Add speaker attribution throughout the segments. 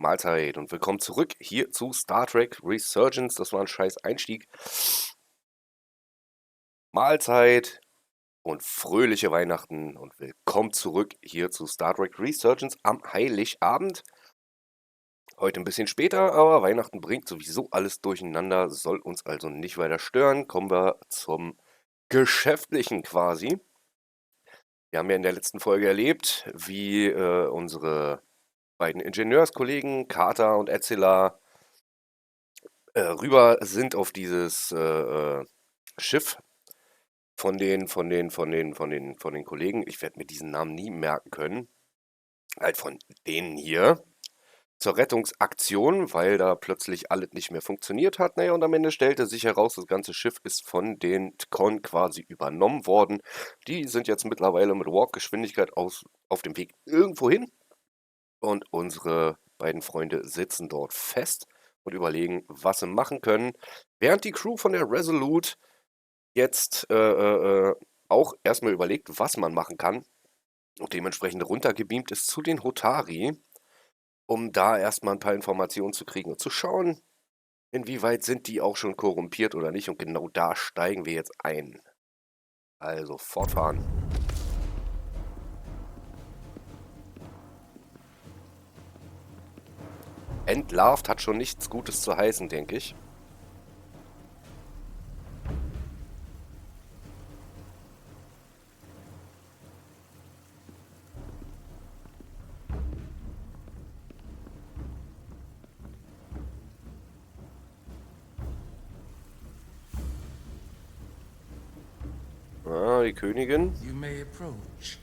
Speaker 1: Mahlzeit und willkommen zurück hier zu Star Trek Resurgence. Das war ein scheiß Einstieg. Mahlzeit und fröhliche Weihnachten und willkommen zurück hier zu Star Trek Resurgence am Heiligabend. Heute ein bisschen später, aber Weihnachten bringt sowieso alles durcheinander, soll uns also nicht weiter stören. Kommen wir zum Geschäftlichen quasi. Wir haben ja in der letzten Folge erlebt, wie unsere beiden Ingenieurskollegen Carter und Etzela rüber sind auf dieses Schiff von den Kollegen. Ich werde mir diesen Namen nie merken können. Halt von denen hier zur Rettungsaktion, weil da plötzlich alles nicht mehr funktioniert hat. Naja, und am Ende stellte sich heraus, das ganze Schiff ist von den Tkon quasi übernommen worden. Die sind jetzt mittlerweile mit Warp-Geschwindigkeit auf dem Weg irgendwo hin. Und unsere beiden Freunde sitzen dort fest und überlegen, was sie machen können. Während die Crew von der Resolute jetzt auch erstmal überlegt, was man machen kann. Und dementsprechend runtergebeamt ist zu den Hotari, um da erstmal ein paar Informationen zu kriegen und zu schauen, inwieweit sind die auch schon korrumpiert oder nicht. Und genau da steigen wir jetzt ein. Also fortfahren. Entlarvt hat schon nichts Gutes zu heißen, denke ich. Ah, die Königin.
Speaker 2: You may approach.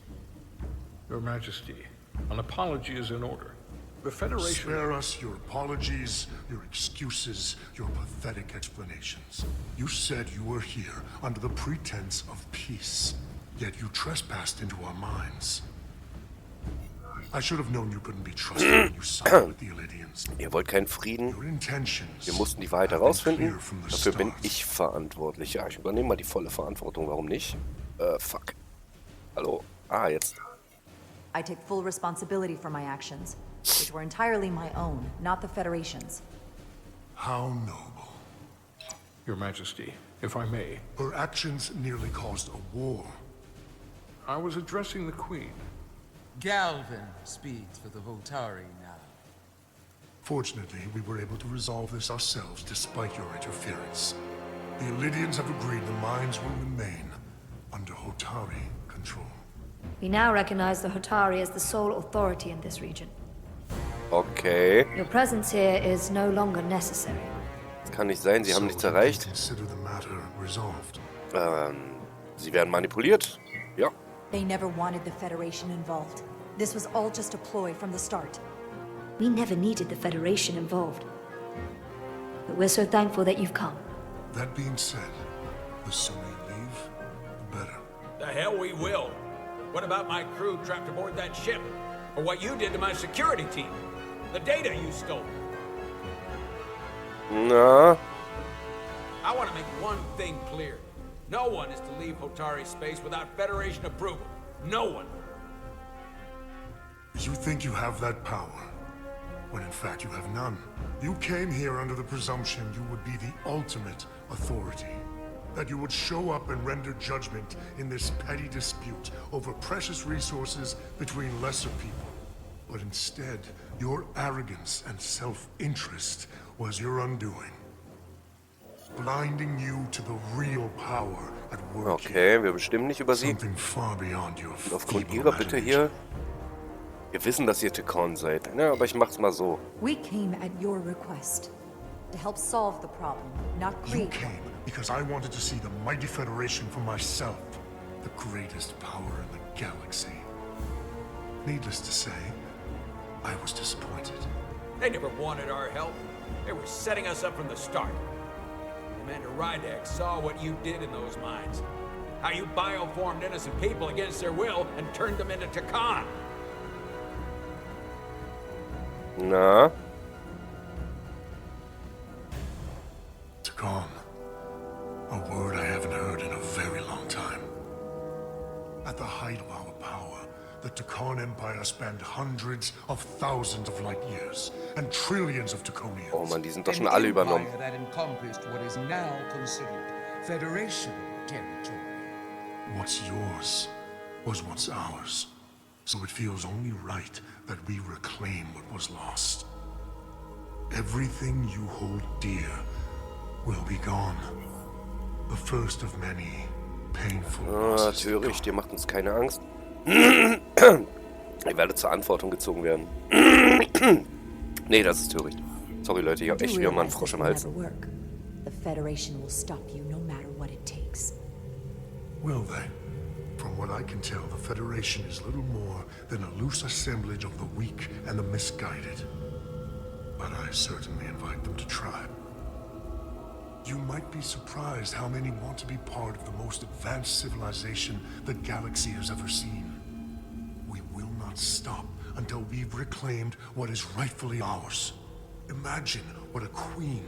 Speaker 3: Your Majesty, an apology is in order. The Federation...
Speaker 4: Spare us your apologies, your excuses, your pathetic explanations. You said you were here under the pretense of peace, yet you trespassed into our minds. I should have known you couldn't be trusted when you sided with the Illidians.
Speaker 1: Ihr wollt keinen Frieden.
Speaker 4: Your intentions
Speaker 1: Wir mussten die Wahrheit
Speaker 4: have been
Speaker 1: herausfinden.
Speaker 4: clear from the
Speaker 1: Dafür bin
Speaker 4: start.
Speaker 1: ich verantwortlich. Ja, ich übernehme mal die volle Verantwortung. Warum nicht? Fuck. Hallo. Ah, jetzt.
Speaker 5: I take full responsibility for my actions, which were entirely my own, not the Federation's.
Speaker 4: How noble.
Speaker 3: Your Majesty, if I may,
Speaker 4: Her actions nearly caused a war.
Speaker 3: I was addressing the Queen.
Speaker 2: Galvin speaks for the Hotari now.
Speaker 4: Fortunately, we were able to resolve this ourselves despite your interference. The Illidians have agreed the mines will remain under Hotari control.
Speaker 6: We now recognize the Hotari as the sole authority in this region.
Speaker 1: Okay.
Speaker 6: Your presence here is no longer necessary.
Speaker 1: Das kann nicht sein. Sie haben
Speaker 4: So
Speaker 1: nichts
Speaker 4: we
Speaker 1: erreicht.
Speaker 4: consider the matter resolved.
Speaker 1: Sie werden manipuliert. Ja.
Speaker 5: They never wanted the Federation involved. This was all just a ploy from the start.
Speaker 6: We never needed the Federation involved. But we're so thankful that you've come.
Speaker 4: That being said, the sooner you leave, the better.
Speaker 7: The hell we will. What about my crew trapped aboard that ship? Or what you did to my security team? The data you stole?
Speaker 1: Na.
Speaker 7: I want to make one thing clear. No one is to leave Hotari space without Federation approval. No one.
Speaker 4: You think you have that power, when in fact you have none. You came here under the presumption you would be the ultimate authority. That you would show up and render judgment in this petty dispute over precious resources between lesser people. But instead, your arrogance and self-interest was your undoing. Blinding you to the real power at work here.
Speaker 1: Okay, wir bestimmen nicht über sie.
Speaker 4: Something far beyond your
Speaker 1: Und aufgrund
Speaker 4: feeble
Speaker 1: ihrer Bitte hier.
Speaker 4: imagination.
Speaker 1: Wir wissen, dass ihr Tkon seid. Ja, aber ich mach's mal so.
Speaker 5: We came at your request to help solve the problem, not
Speaker 4: You
Speaker 5: create
Speaker 4: came
Speaker 5: one.
Speaker 4: because I wanted to see the mighty Federation for myself, the greatest power in the galaxy. Needless to say, I was disappointed.
Speaker 7: They never wanted our help. They were setting us up from the start. Commander Rydak saw what you did in those mines. How you bioformed innocent people against their will and turned them into Tkon.
Speaker 1: Na.
Speaker 4: Tkon. A word I haven't heard in a very long time. At the height of our power, the Tkon Dawn Empire spanned hundreds of thousands of light years and trillions of Draconians.
Speaker 1: Oh Mann, die sind doch schon alle übernommen.
Speaker 2: Empire that encompassed what is now considered Federation territory.
Speaker 4: What's yours was once ours, so it feels only right that we reclaim what was lost. Everything you hold dear will be gone. The first of many painful losses.
Speaker 1: Töricht, ihr macht uns keine Angst. Ihr werdet zur Verantwortung gezogen werden. Nee, das ist töricht. Sorry Leute, ich hab echt wieder mal einen Frosch im Hals.
Speaker 5: The Federation will stop you no matter what it takes.
Speaker 4: Will they? From what I can tell, the Federation is little more than a loose assemblage of the weak and the misguided. But I certainly invite them to try. You might be surprised how many want to be part of the most advanced civilization the galaxy has ever seen. We will not stop until we've reclaimed what is rightfully ours. Imagine what a queen,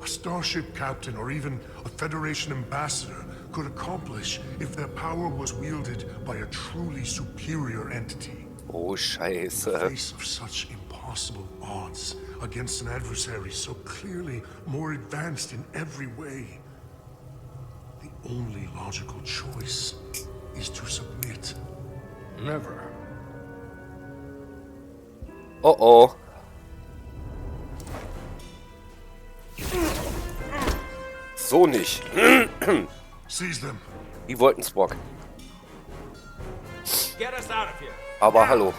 Speaker 4: a starship captain, or even a Federation ambassador could accomplish if their power was wielded by a truly superior entity.
Speaker 1: Oh,
Speaker 4: In the
Speaker 1: Scheiße.
Speaker 4: face of such impossible odds against an adversary so clearly more advanced in every way, the only logical choice is to submit.
Speaker 3: Never.
Speaker 1: Oh oh. So nicht.
Speaker 4: Seize them.
Speaker 1: Die wollten Spock.
Speaker 7: Get us out of here.
Speaker 1: Aber hallo.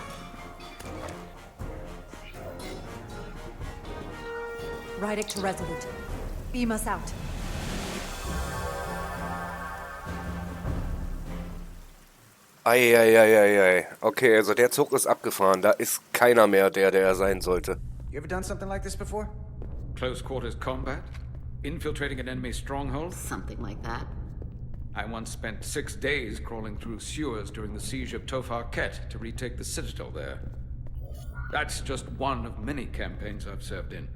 Speaker 5: Rydick to Resolute. Beam us out.
Speaker 1: Eieieiei. Okay, also der Zug ist abgefahren. Da ist keiner mehr, der er sein sollte.
Speaker 8: You ever done something like this before?
Speaker 3: Close quarters combat? Infiltrating an enemy stronghold?
Speaker 9: Something like that.
Speaker 3: I once spent 6 days crawling through sewers during the siege of Tofar Ket to retake the citadel there. That's just one of many campaigns I've served in.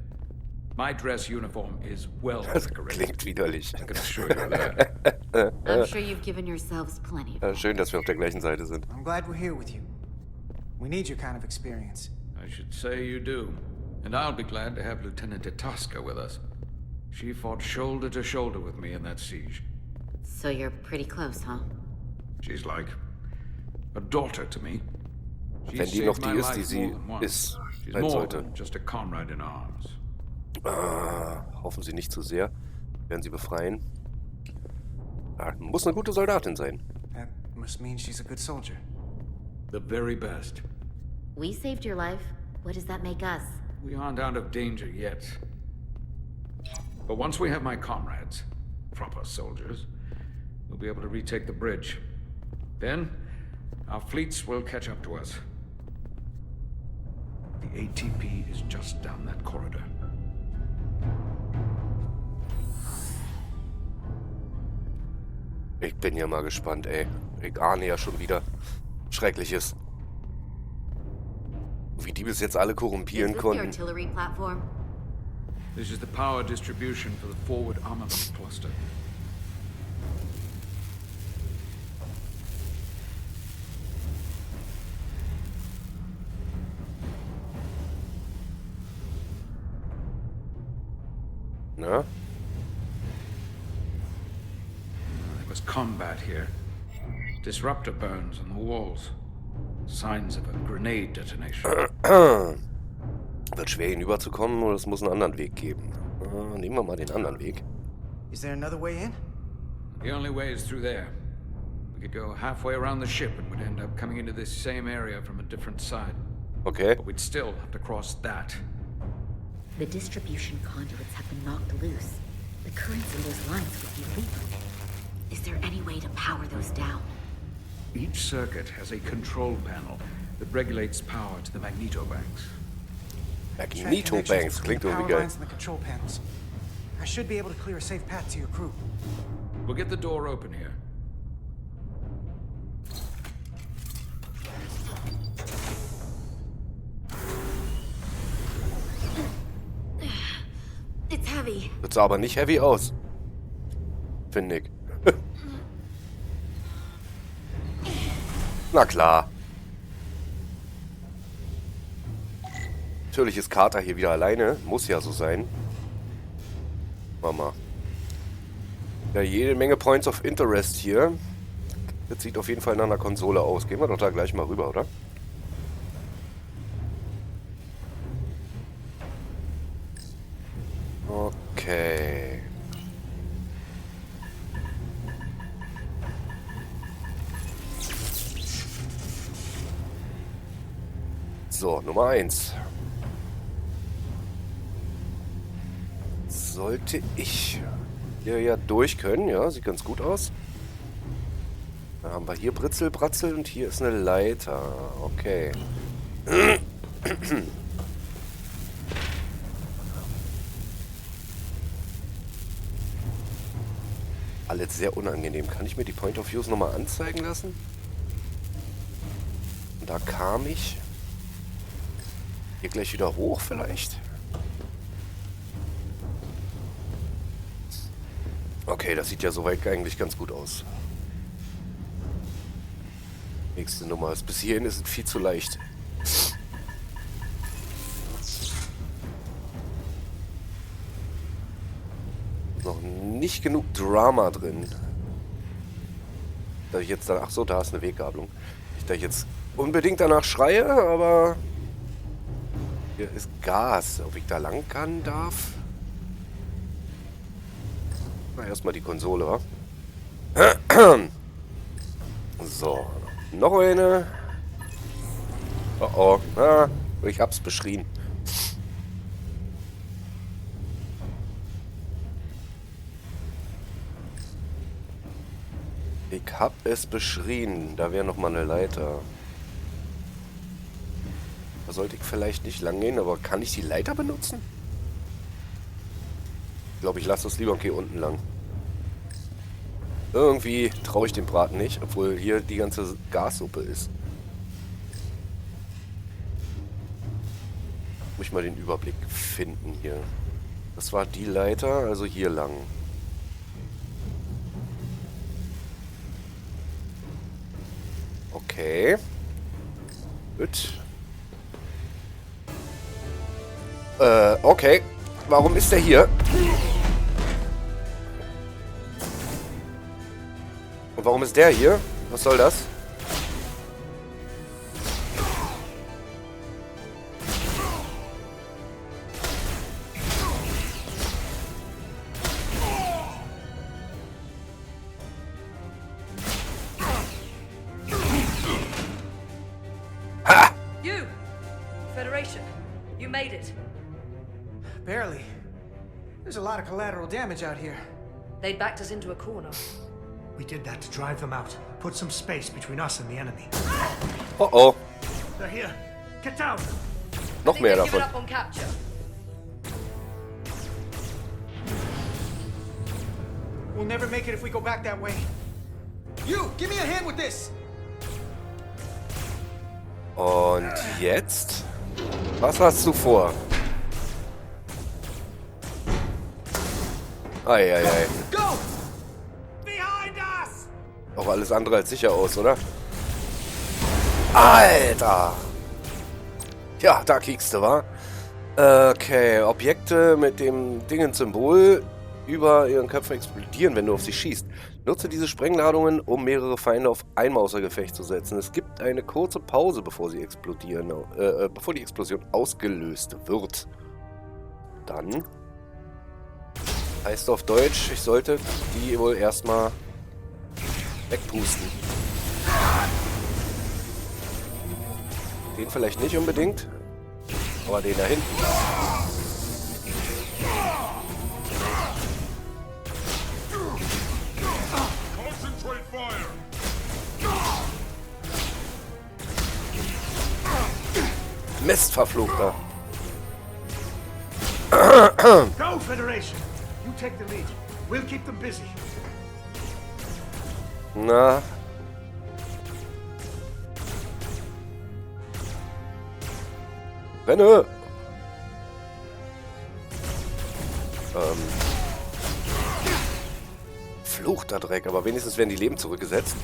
Speaker 3: My dress uniform is well
Speaker 1: Das
Speaker 3: decorated.
Speaker 1: klingt widerlich.
Speaker 3: I can assure you of that.
Speaker 9: I'm sure you've given yourselves plenty.
Speaker 1: Schön, dass wir auf der gleichen Seite sind.
Speaker 8: I'm glad we're here with you. We need your kind of experience.
Speaker 3: I should say you do. And I'll be glad to have Lieutenant Itasca with us. She fought shoulder to shoulder with me in that siege.
Speaker 9: So you're pretty close, huh?
Speaker 3: She's like a daughter to me. She
Speaker 1: Wenn die noch
Speaker 3: saved
Speaker 1: die
Speaker 3: my
Speaker 1: ist, die
Speaker 3: life
Speaker 1: sie
Speaker 3: more than once.
Speaker 1: ist,
Speaker 3: She's
Speaker 1: sein
Speaker 3: more
Speaker 1: sollte.
Speaker 3: than just a comrade in arms.
Speaker 1: Hoffen Sie nicht zu sehr. Werden Sie befreien. Muss eine gute Soldatin sein.
Speaker 8: That must mean she's a good soldier.
Speaker 3: The very best.
Speaker 9: We saved your life. What does that make us?
Speaker 3: We aren't out of danger yet. But once we have my comrades, proper soldiers, we'll be able to retake the bridge. Then, our fleets will catch up to us. The ATP is just down that corridor.
Speaker 1: Ich bin ja mal gespannt, ey. Ich ahne ja schon wieder Schreckliches. Wie die bis jetzt alle
Speaker 9: Is
Speaker 1: korrumpieren
Speaker 9: this the
Speaker 1: konnten.
Speaker 9: artillery platform?
Speaker 3: This is the power distribution for the forward armament cluster.
Speaker 1: Na?
Speaker 3: There was combat here. Disruptor burns on the walls. Signs of a grenade detonation.
Speaker 1: Wird schwer hinüberzukommen oder es muss einen anderen Weg geben. Nehmen wir mal den anderen Weg.
Speaker 8: Is there another way in?
Speaker 3: The only way is through there. We could go halfway around the ship and would end up coming into this same area from a different side.
Speaker 1: Okay.
Speaker 3: But we'd still have to cross that.
Speaker 9: The distribution conduits have been knocked loose. The currents in those lines would be lethal. Is there any way to power those down?
Speaker 3: Each circuit has a control panel that regulates power to the magnetobanks.
Speaker 8: Track
Speaker 1: Magnetobanks,
Speaker 8: connections
Speaker 1: klingt
Speaker 8: between
Speaker 1: irgendwie
Speaker 8: power
Speaker 1: geil.
Speaker 8: lines and the control panels. I should be able to clear a safe path to your crew.
Speaker 3: We'll get the door open here.
Speaker 9: It's heavy.
Speaker 1: Das sah aber nicht heavy aus. Finde ich. Na klar. Natürlich ist Carter hier wieder alleine. Muss ja so sein. Mama. Ja, jede Menge Points of Interest hier. Das sieht auf jeden Fall nach einer Konsole aus. Gehen wir doch da gleich mal rüber, oder? Okay. So, Nummer 1. Sollte ich hier ja durch können. Ja, sieht ganz gut aus. Dann haben wir hier Britzel, Bratzel und hier ist eine Leiter. Okay. Alles sehr unangenehm. Kann ich mir die Point of Views nochmal anzeigen lassen? Und da kam ich. Hier gleich wieder hoch vielleicht? Okay, das sieht ja soweit eigentlich ganz gut aus. Nächste Nummer. Bis hierhin ist es viel zu leicht. Noch nicht genug Drama drin. Da ich jetzt dann... Ach so, da ist eine Weggabelung. Ich da jetzt unbedingt danach schreie, aber... Hier ist Gas. Ob ich da lang kann darf? Na, erstmal die Konsole, wa? So. Noch eine. Oh oh. Ah, ich hab's beschrien. Ich hab es beschrien. Da wäre noch mal eine Leiter. Da sollte ich vielleicht nicht lang gehen, aber kann ich die Leiter benutzen? Ich glaube, ich lasse das lieber und gehe unten lang. Irgendwie traue ich dem Braten nicht, obwohl hier die ganze Gassuppe ist. Muss ich mal den Überblick finden hier. Das war die Leiter, also hier lang. Okay. Gut. Okay. Warum ist der hier? Und warum ist der hier? Was soll das? Ha!
Speaker 10: You! Federation. You made it.
Speaker 8: Barely. There's a lot of collateral damage out here.
Speaker 10: They backed us into a corner.
Speaker 2: We did that to drive them out. Put some space between us and the enemy.
Speaker 1: Oh oh.
Speaker 2: They're here. Get down!
Speaker 1: Noch mehr
Speaker 10: They've given
Speaker 1: davon.
Speaker 10: up on capture.
Speaker 8: We'll never make it if we go back that way. You, give me a hand with this!
Speaker 1: Und jetzt? Was hast du vor? Eieiei.
Speaker 8: Go! Behind us!
Speaker 1: Auch alles andere als sicher aus, oder? Alter! Ja, da kiekst du, wa? Okay, Objekte mit dem Dingen-Symbol über ihren Köpfen explodieren, wenn du auf sie schießt. Nutze diese Sprengladungen, um mehrere Feinde auf einmal außer Gefecht zu setzen. Es gibt eine kurze Pause, bevor sie explodieren, bevor die Explosion ausgelöst wird. Dann heißt auf Deutsch, ich sollte die wohl erstmal wegpusten. Den vielleicht nicht unbedingt, aber den da hinten. Mist, verfluchter.
Speaker 2: Go, Federation! You take the lead. We'll keep them busy.
Speaker 1: Na. Renne! Fluchter Dreck, aber wenigstens werden die Leben zurückgesetzt.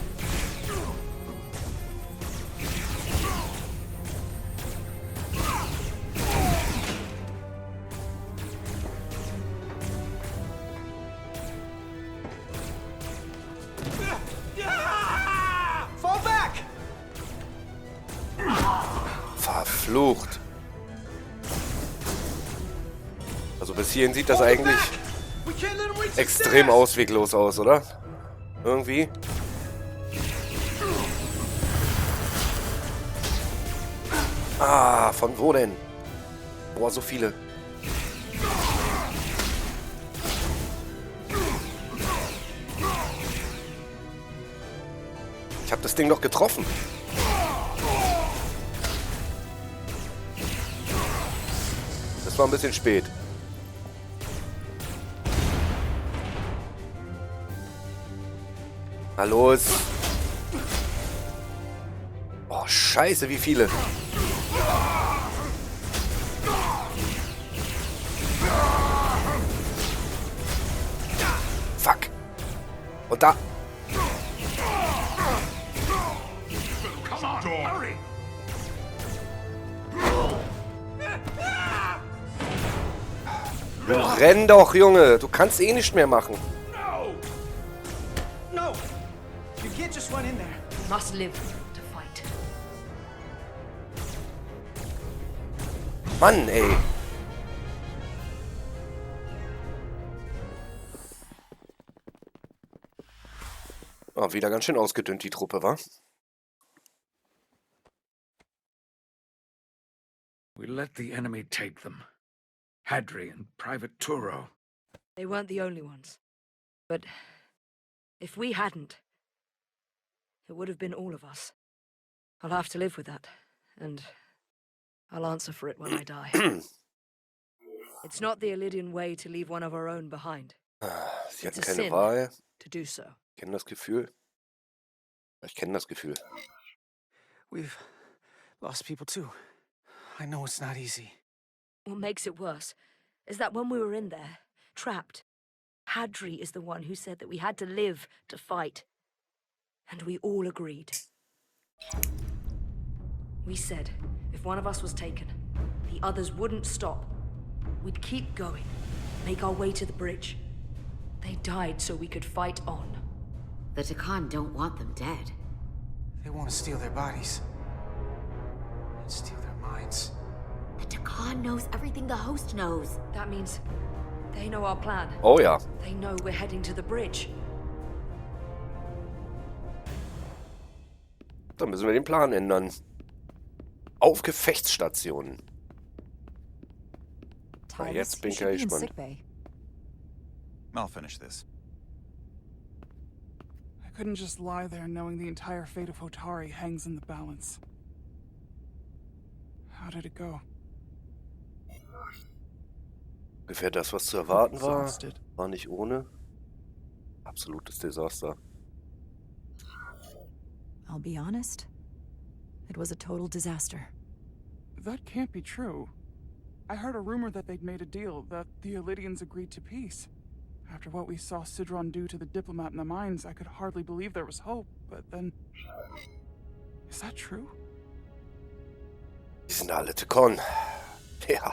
Speaker 1: Verflucht. Also bis hierhin sieht das eigentlich extrem ausweglos aus, oder? Irgendwie. Ah, von wo denn? Boah, so viele. Ich habe das Ding doch getroffen. Das war ein bisschen spät. Na los. Oh, scheiße, wie viele. Fuck. Und da. Renn doch, Junge. Du kannst eh nicht mehr machen.
Speaker 8: No! You can't just run in there.
Speaker 10: You must live to fight.
Speaker 1: Mann, ey. Oh, wieder ganz schön ausgedünnt, die Truppe, wa?
Speaker 3: We let the enemy take them. Hadri and Private Turo.
Speaker 10: They weren't the only ones. But if we hadn't, it would have been all of us. I'll have to live with that, and I'll answer for it when I die. It's not the Illydian way to leave one of our own behind.
Speaker 1: Sie hatten keine Wahl.
Speaker 10: To do so.
Speaker 1: Ich kenne das Gefühl. Ich kenne das Gefühl.
Speaker 8: We've lost people too. I know it's not easy.
Speaker 10: What makes it worse is that when we were in there, trapped, Hadri is the one who said that we had to live to fight. And we all agreed. We said if one of us was taken, the others wouldn't stop. We'd keep going, make our way to the bridge. They died so we could fight on.
Speaker 9: The Takan don't want them dead.
Speaker 8: They want to steal their bodies. And steal their minds.
Speaker 9: The Takan knows everything the host knows.
Speaker 10: That means they know our plan.
Speaker 1: Oh ja.
Speaker 10: They know we're heading to the bridge.
Speaker 1: Dann müssen wir den Plan ändern. Auf Gefechtsstationen. Na, jetzt bin ich ja gespannt.
Speaker 11: I'll finish this.
Speaker 12: I couldn't just lie there knowing the entire fate of Hotari hangs in the balance. How did it go?
Speaker 1: Ungefähr das, was zu erwarten war. War nicht ohne. Absolutes Desaster.
Speaker 5: I'll be honest. It was a total disaster.
Speaker 12: That can't be true. I heard a rumor that they'd made a deal, that the Illydians agreed to peace. After what we saw Sidron do to the diplomat in the mines, I could hardly believe there was hope, but then... Is that true?
Speaker 1: Die sind alle Takan. Ja.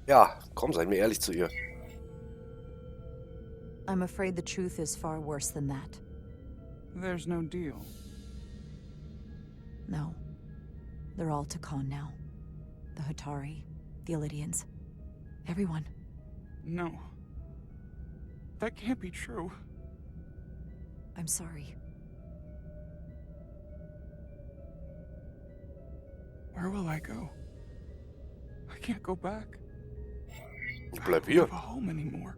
Speaker 1: Ja, komm, seid mir ehrlich zu ihr.
Speaker 5: I'm afraid the truth is far worse than that.
Speaker 12: There's no deal.
Speaker 5: No. They're all Takan now. The Hotari, the Illydians. Everyone.
Speaker 12: No. That can't be true.
Speaker 5: I'm sorry.
Speaker 12: Where will I go? I can't go back.
Speaker 1: Ich bleib hier.
Speaker 12: I don't have a home anymore.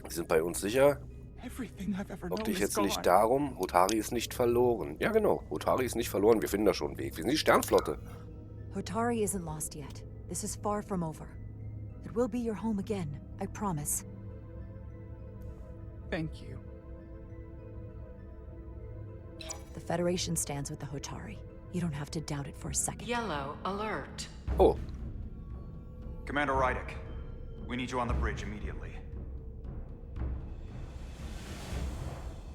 Speaker 1: Wir sind bei uns sicher.
Speaker 12: Everything I've ever
Speaker 1: Ob
Speaker 12: known
Speaker 1: dich
Speaker 12: is
Speaker 1: jetzt
Speaker 12: gone.
Speaker 1: nicht darum, Hotari ist nicht verloren. Ja genau, Hotari ist nicht verloren, wir finden da schon einen Weg. Wir sind die Sternflotte.
Speaker 5: Hotari isn't lost yet. This is far from over. It will be your home again, I promise.
Speaker 12: Thank you.
Speaker 5: The Federation stands with the Hotari. You don't have to doubt it for a second.
Speaker 10: Yellow alert.
Speaker 1: Oh.
Speaker 11: Commander Rydick, we need you on the bridge immediately.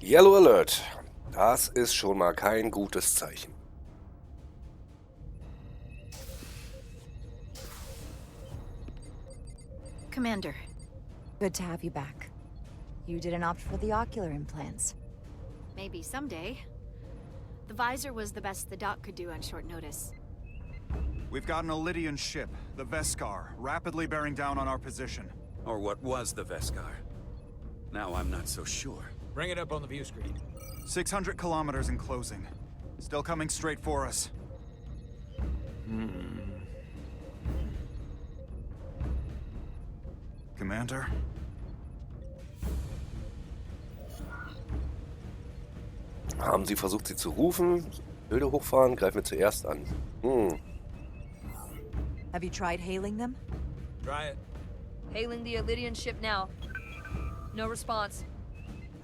Speaker 1: Yellow Alert. Das ist schon mal kein gutes Zeichen.
Speaker 5: Commander. Good to have you back. You didn't opt for the ocular implants.
Speaker 13: Maybe someday. The visor was the best the doc could do on short notice.
Speaker 11: We've got an Elydian ship, the Veskar, rapidly bearing down on our position.
Speaker 13: Or what was the Veskar. Now I'm not so sure.
Speaker 7: Bring it up on the view screen.
Speaker 11: 600 kilometers in closing. Still coming straight for us. Commander?
Speaker 1: Haben Sie versucht, sie zu rufen? Bilder hochfahren, greifen wir zuerst an.
Speaker 5: Have you tried hailing them?
Speaker 7: Try it.
Speaker 10: Hailing the Elydian ship now. No response.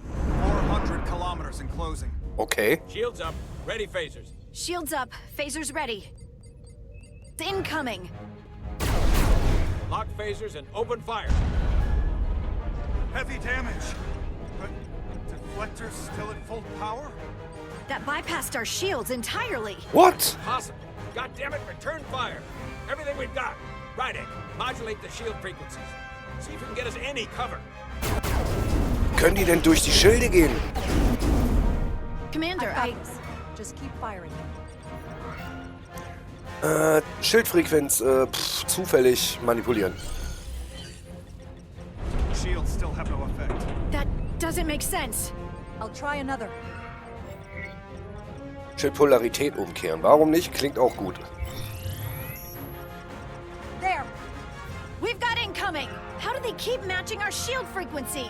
Speaker 11: 400 kilometers in closing.
Speaker 1: Okay.
Speaker 7: Shields up. Ready phasers.
Speaker 14: Shields up. Phasers ready. Incoming.
Speaker 7: Lock phasers and open fire.
Speaker 11: Heavy damage. But deflectors still at full power?
Speaker 14: That bypassed our shields entirely.
Speaker 1: What?
Speaker 7: Possible. God damn it, return fire. Everything we've got. Rydick, modulate the shield frequencies. See if we can get us any cover.
Speaker 1: Können die denn durch die Schilde gehen?
Speaker 14: Commander,
Speaker 5: Just keep firing.
Speaker 1: Schildfrequenz, zufällig manipulieren.
Speaker 11: Shields still have no effect.
Speaker 14: That doesn't make sense.
Speaker 5: I'll try another.
Speaker 1: Schildpolarität umkehren. Warum nicht? Klingt auch gut.
Speaker 14: There. We've got incoming. How do they keep matching our shield frequency?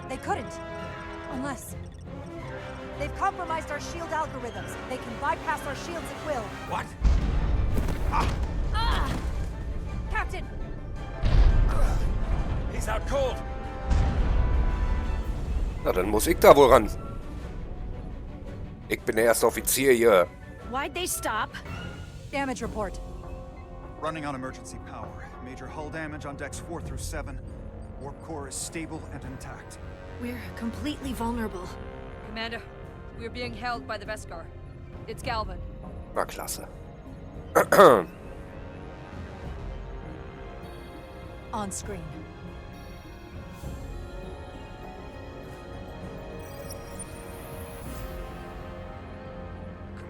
Speaker 5: They couldn't. Unless... They've compromised our shield algorithms. They can bypass our shields at will.
Speaker 7: What?
Speaker 5: Captain!
Speaker 7: He's out cold.
Speaker 1: Na, dann muss ich da wohl ran. Ich bin der erste Offizier hier.
Speaker 14: Why'd they stop?
Speaker 5: Damage report.
Speaker 11: Running on emergency power. Major hull damage on decks 4 through 7. Warp core is stable and intact.
Speaker 14: We're completely vulnerable.
Speaker 10: Commander, we're being held by the Veskar. It's Galvin.
Speaker 1: Na, klasse.
Speaker 5: On screen.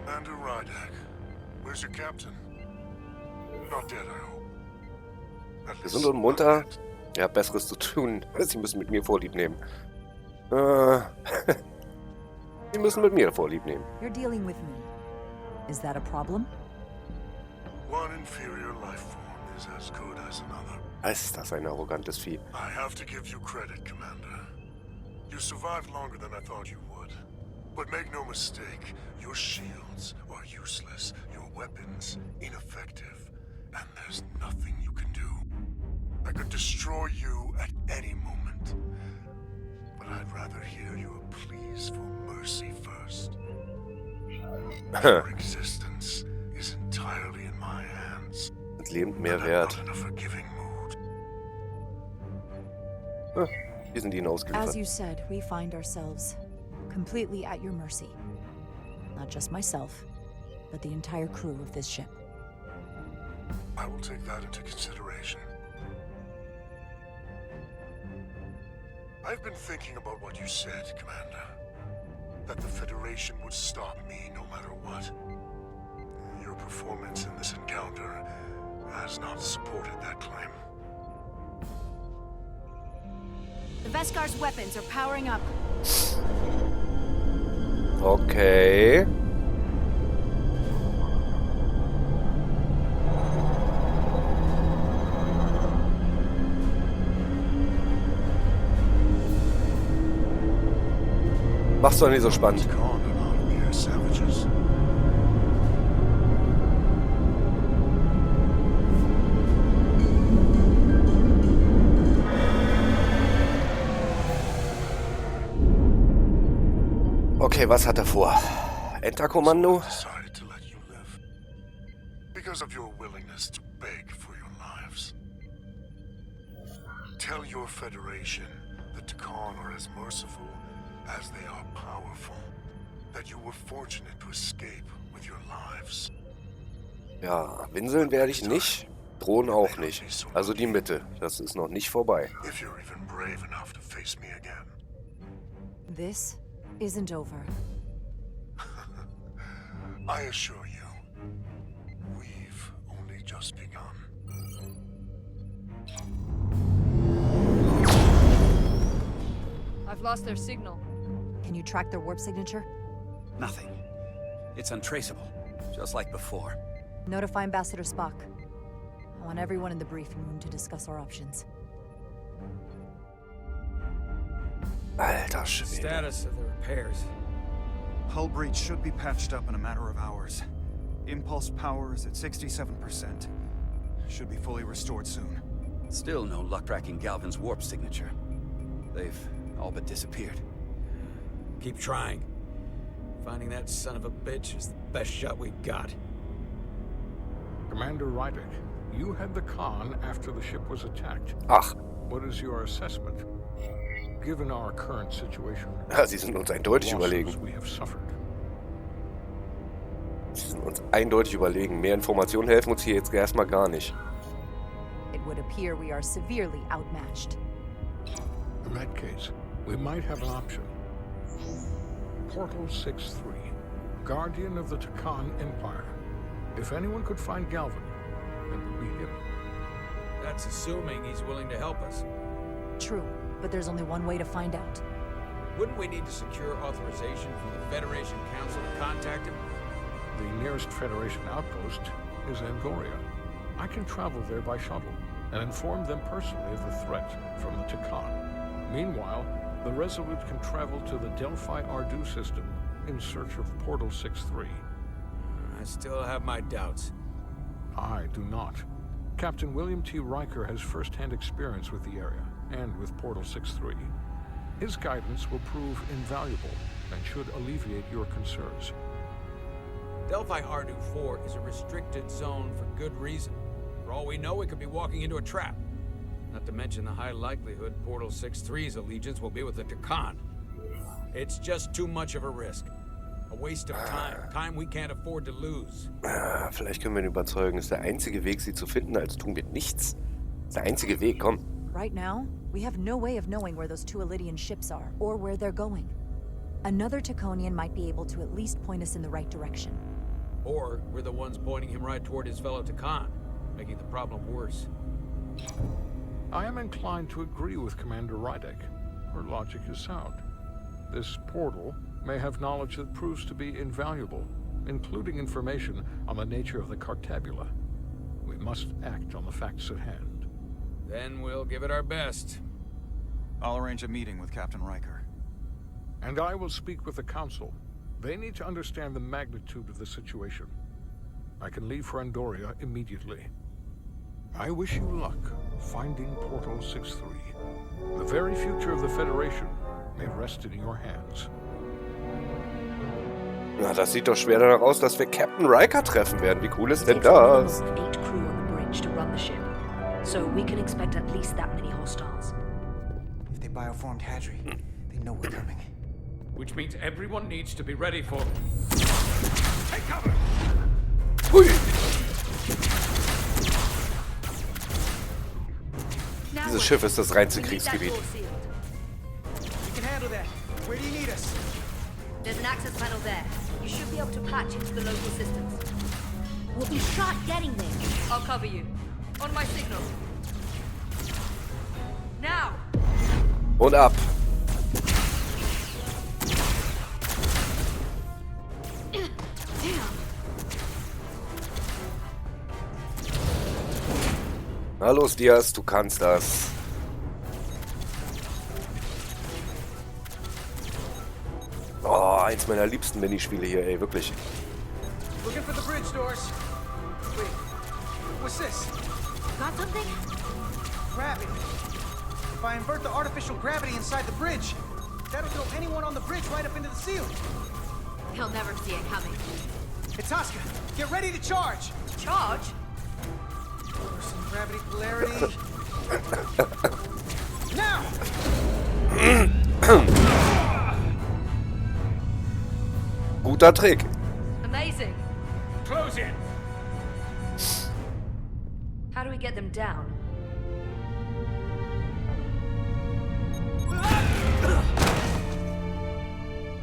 Speaker 4: Commander Rydick, where's your captain? Not dead, I hope. At least
Speaker 1: Gesund und munter. Ihr habt Besseres zu tun. Sie müssen mit mir Vorlieb nehmen. Sie müssen mit mir Vorlieb nehmen.
Speaker 5: You're dealing with me. Is that a problem?
Speaker 4: one inferior life form is as good as another.
Speaker 1: Ist das ein arrogantes Vieh.
Speaker 4: I have to give you credit, Commander. You survived longer than I thought you would. But make no mistake, your shields are useless, your weapons ineffective, and there's nothing you can do. I could destroy you at any moment, but I'd rather hear your pleas for mercy first. Your existence is entirely in my hands.
Speaker 1: Das Leben mehr wert.
Speaker 4: I'm not in a forgiving mood.
Speaker 1: Wir sind ihnen ausgeliefert.
Speaker 5: As you said, we find ourselves completely at your mercy. Not just myself, but the entire crew of this ship.
Speaker 4: I will take that into consideration. I've been thinking about what you said, Commander. That the Federation would stop me no matter what. Your performance in this encounter has not supported that claim.
Speaker 14: The Veskar's weapons are powering up.
Speaker 1: Okay. Mach's doch nicht so spannend. Okay, was hat er vor? Enterkommando?
Speaker 4: Because of your willingness to beg for your lives. Tell your Federation that Takan are as merciful as they are powerful. That you were fortunate to escape with your lives.
Speaker 1: Ja, winseln werde ich nicht. Drohen auch nicht. Also die Mitte. Das ist noch nicht vorbei.
Speaker 4: If you're even brave enough to face me again.
Speaker 5: This isn't over.
Speaker 4: I assure you, we've only just just begun.
Speaker 10: I've lost their signal.
Speaker 5: Can you track their warp signature?
Speaker 13: Nothing. It's untraceable, just like before.
Speaker 5: Notify Ambassador Spock. I want everyone in the briefing room to discuss our options.
Speaker 1: Alter Schwede.
Speaker 7: Status of the repairs.
Speaker 11: Hull breach should be patched up in a matter of hours. Impulse power is at 67%. Should be fully restored soon.
Speaker 13: Still no luck tracking Galvin's warp signature. They've all but disappeared.
Speaker 7: Keep trying. Finding that son of a bitch is the best shot we've got.
Speaker 15: Commander Rydick, you had the con after the ship was attacked.
Speaker 1: Ach.
Speaker 15: What is your assessment? Given our current situation,
Speaker 1: Ja, sie sind uns eindeutig überlegen.
Speaker 15: we have suffered.
Speaker 1: Sie sind uns eindeutig überlegen. Mehr Informationen helfen uns hier jetzt erstmal gar nicht.
Speaker 5: It would appear we are severely outmatched.
Speaker 15: In that case, we might have an option. Portal 6-3, Guardian of the Takan Empire. If anyone could find Galvin, it would be him.
Speaker 7: That's assuming he's willing to help us.
Speaker 5: True, but there's only one way to find out.
Speaker 7: Wouldn't we need to secure authorization from the Federation Council to contact him?
Speaker 15: The nearest Federation outpost is Angoria. I can travel there by shuttle and inform them personally of the threat from the Takan. Meanwhile, the Resolute can travel to the Delphi Ardu system in search of Portal 6-3.
Speaker 7: I still have my doubts.
Speaker 15: I do not. Captain William T. Riker has first-hand experience with the area and with Portal 6-3. His guidance will prove invaluable and should alleviate your concerns.
Speaker 7: Delphi Ardu 4 is a restricted zone for good reason. For all we know, we could be walking into a trap. Not to mention the high likelihood Portal 6-3's allegiance will be with the Takan. It's just too much of a risk. A waste of time. Time we can't afford to lose.
Speaker 1: Vielleicht können wir ihn überzeugen. Das ist der einzige Weg, sie zu finden, also tun wir nichts. Das ist der einzige Weg, komm.
Speaker 5: Right now, we have no way of knowing where those two Elydian ships are, or where they're going. Another Taconian might be able to at least point us in the right direction.
Speaker 7: Or we're the ones pointing him right toward his fellow Takan, making the problem worse.
Speaker 15: I am inclined to agree with Commander Rydick. Her logic is sound. This portal may have knowledge that proves to be invaluable, including information on the nature of the Cartabula. We must act on the facts at hand.
Speaker 7: Then we'll give it our best.
Speaker 11: I'll arrange a meeting with Captain Riker.
Speaker 15: And I will speak with the Council. They need to understand the magnitude of the situation. I can leave for Andoria immediately. I wish you luck finding Portal 6-3. The very future of the Federation may rest in your hands.
Speaker 1: Na, das sieht doch schwer danach aus, dass wir Captain Riker treffen werden. Wie cool ist denn das?
Speaker 6: 8 crew on the bridge to run the ship. So we can expect at least that many hostiles.
Speaker 8: If they bioformed Hadri, they know we're coming.
Speaker 3: Which means everyone needs to be ready for... Take cover!
Speaker 1: Hui! Dieses Schiff ist das reinste Kriegsgebiet.
Speaker 8: We can handle that. Where do you need us?
Speaker 14: There's an access panel there.
Speaker 6: You should be able to patch into the local systems.
Speaker 14: We'll be shot getting there.
Speaker 10: I'll cover you. On my signal. Now!
Speaker 1: Und ab. Na los, Diaz, du kannst das. Oh, eins meiner liebsten Minispiele hier, ey, wirklich.
Speaker 8: Looking for the bridge doors. Wait, what's this?
Speaker 14: Got something?
Speaker 8: Gravity. If I invert the artificial gravity inside the bridge, that'll throw anyone on the bridge right up into the ceiling.
Speaker 14: He'll never see it coming.
Speaker 8: It's Asuka. Get ready to charge.
Speaker 10: Charge?
Speaker 8: Some gravity polarity. Now!
Speaker 1: Guter Trick.
Speaker 10: Amazing.
Speaker 3: Close in!
Speaker 10: How do we get them down?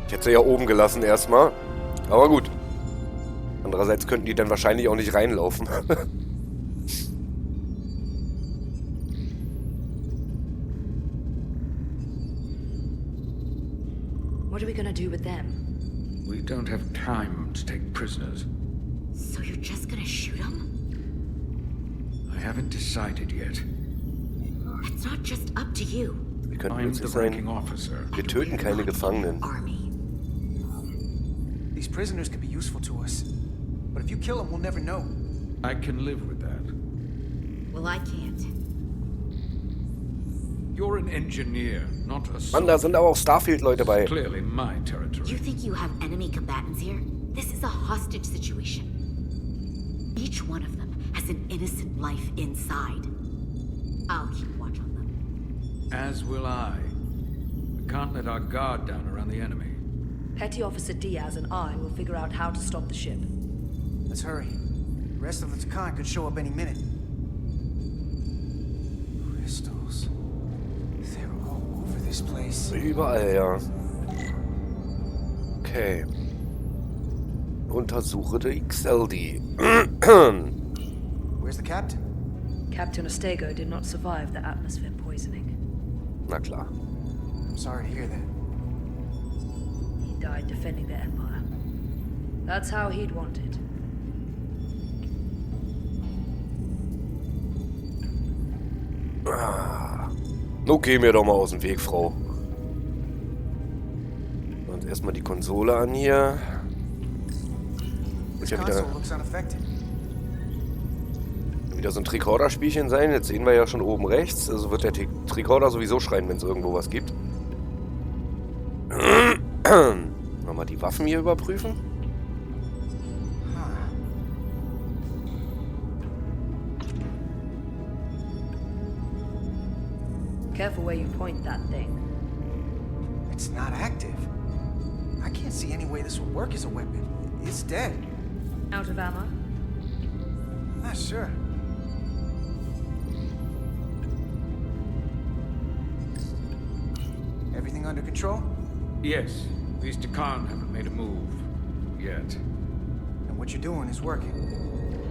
Speaker 1: Ich hätte sie ja oben gelassen erstmal. Aber gut. Andererseits könnten die dann wahrscheinlich auch nicht reinlaufen.
Speaker 10: What are we gonna do with them?
Speaker 3: We don't have time to take prisoners.
Speaker 9: So you're just gonna shoot them?
Speaker 3: I haven't decided yet.
Speaker 9: It's not just up to you.
Speaker 1: Wir können
Speaker 3: I'm
Speaker 1: uns
Speaker 3: the
Speaker 1: nicht sein.
Speaker 3: ranking officer.
Speaker 1: Wir töten keine Gefangenen.
Speaker 9: Army.
Speaker 8: These prisoners could be useful to us. But if you kill them, we'll never know.
Speaker 3: I can live with that.
Speaker 9: Well, I can't.
Speaker 3: You're an engineer, not a
Speaker 1: Mann,
Speaker 3: soldier.
Speaker 1: da sind aber auch Starfield-Leute bei.
Speaker 3: Clearly my territory.
Speaker 9: You think you have enemy combatants here? This is a hostage situation. Each one of them has an innocent life inside. I'll keep watch on them.
Speaker 3: As will I. We can't let our guard down around the enemy.
Speaker 10: Petty Officer Diaz and I will figure out how to stop the ship.
Speaker 8: Let's hurry. The rest of the Takan could show up any minute. Crystals. They're all over this place.
Speaker 1: Überall, ja. Okay. Untersuche die XLD.
Speaker 8: Where's the captain?
Speaker 10: Captain Ostego did not survive the atmosphere poisoning.
Speaker 1: Na klar.
Speaker 8: I'm sorry to hear that.
Speaker 10: He died defending the Empire. That's how he'd want it.
Speaker 1: Nun geh mir doch mal aus dem Weg, Frau. Und erstmal die Konsole an hier. Muss ja wieder so ein Tricorder-Spielchen sein. Jetzt sehen wir ja schon oben rechts. Also wird der Tricorder sowieso schreien, wenn es irgendwo was gibt. Nochmal die Waffen hier überprüfen.
Speaker 10: Careful where you point that thing.
Speaker 8: It's not active. I can't see any way this would work as a weapon. It's dead.
Speaker 10: Out of ammo?
Speaker 8: Not sure. Everything under control?
Speaker 3: Yes, these Takan haven't made a move. Yet.
Speaker 8: And what you're doing is working.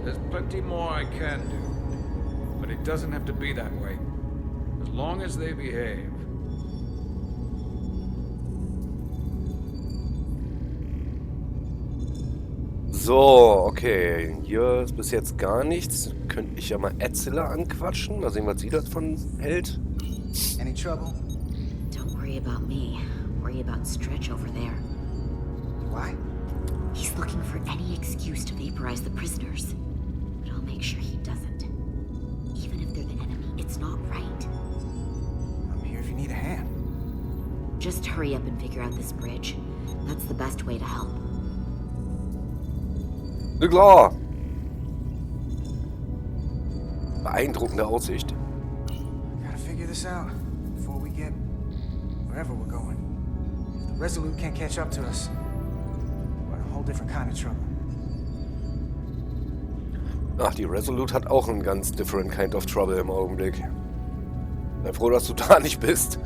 Speaker 3: There's plenty more I can do. But it doesn't have to be that way. As long as they behave.
Speaker 1: So, okay. Hier ist bis jetzt gar nichts. Könnte ich ja mal Etzela anquatschen. Mal sehen, was sie davon hält.
Speaker 8: Any trouble?
Speaker 9: Don't worry about me. Worry about Stretch over there.
Speaker 8: Why?
Speaker 9: He's looking for any excuse to vaporize the prisoners. But I'll make sure he doesn't. Even if they're the enemy, it's not right.
Speaker 8: I'm here if you need a hand.
Speaker 9: Just hurry up and figure out this bridge. That's the best way to help.
Speaker 1: Na klar. Beeindruckende Aussicht.
Speaker 8: Gotta figure this out before we get wherever we're going. If the Resolute can't catch up to us, we're in a whole different kind of trouble.
Speaker 1: Ach, die Resolute hat auch einen ganz different kind of trouble im Augenblick. Sei froh, dass du da nicht bist.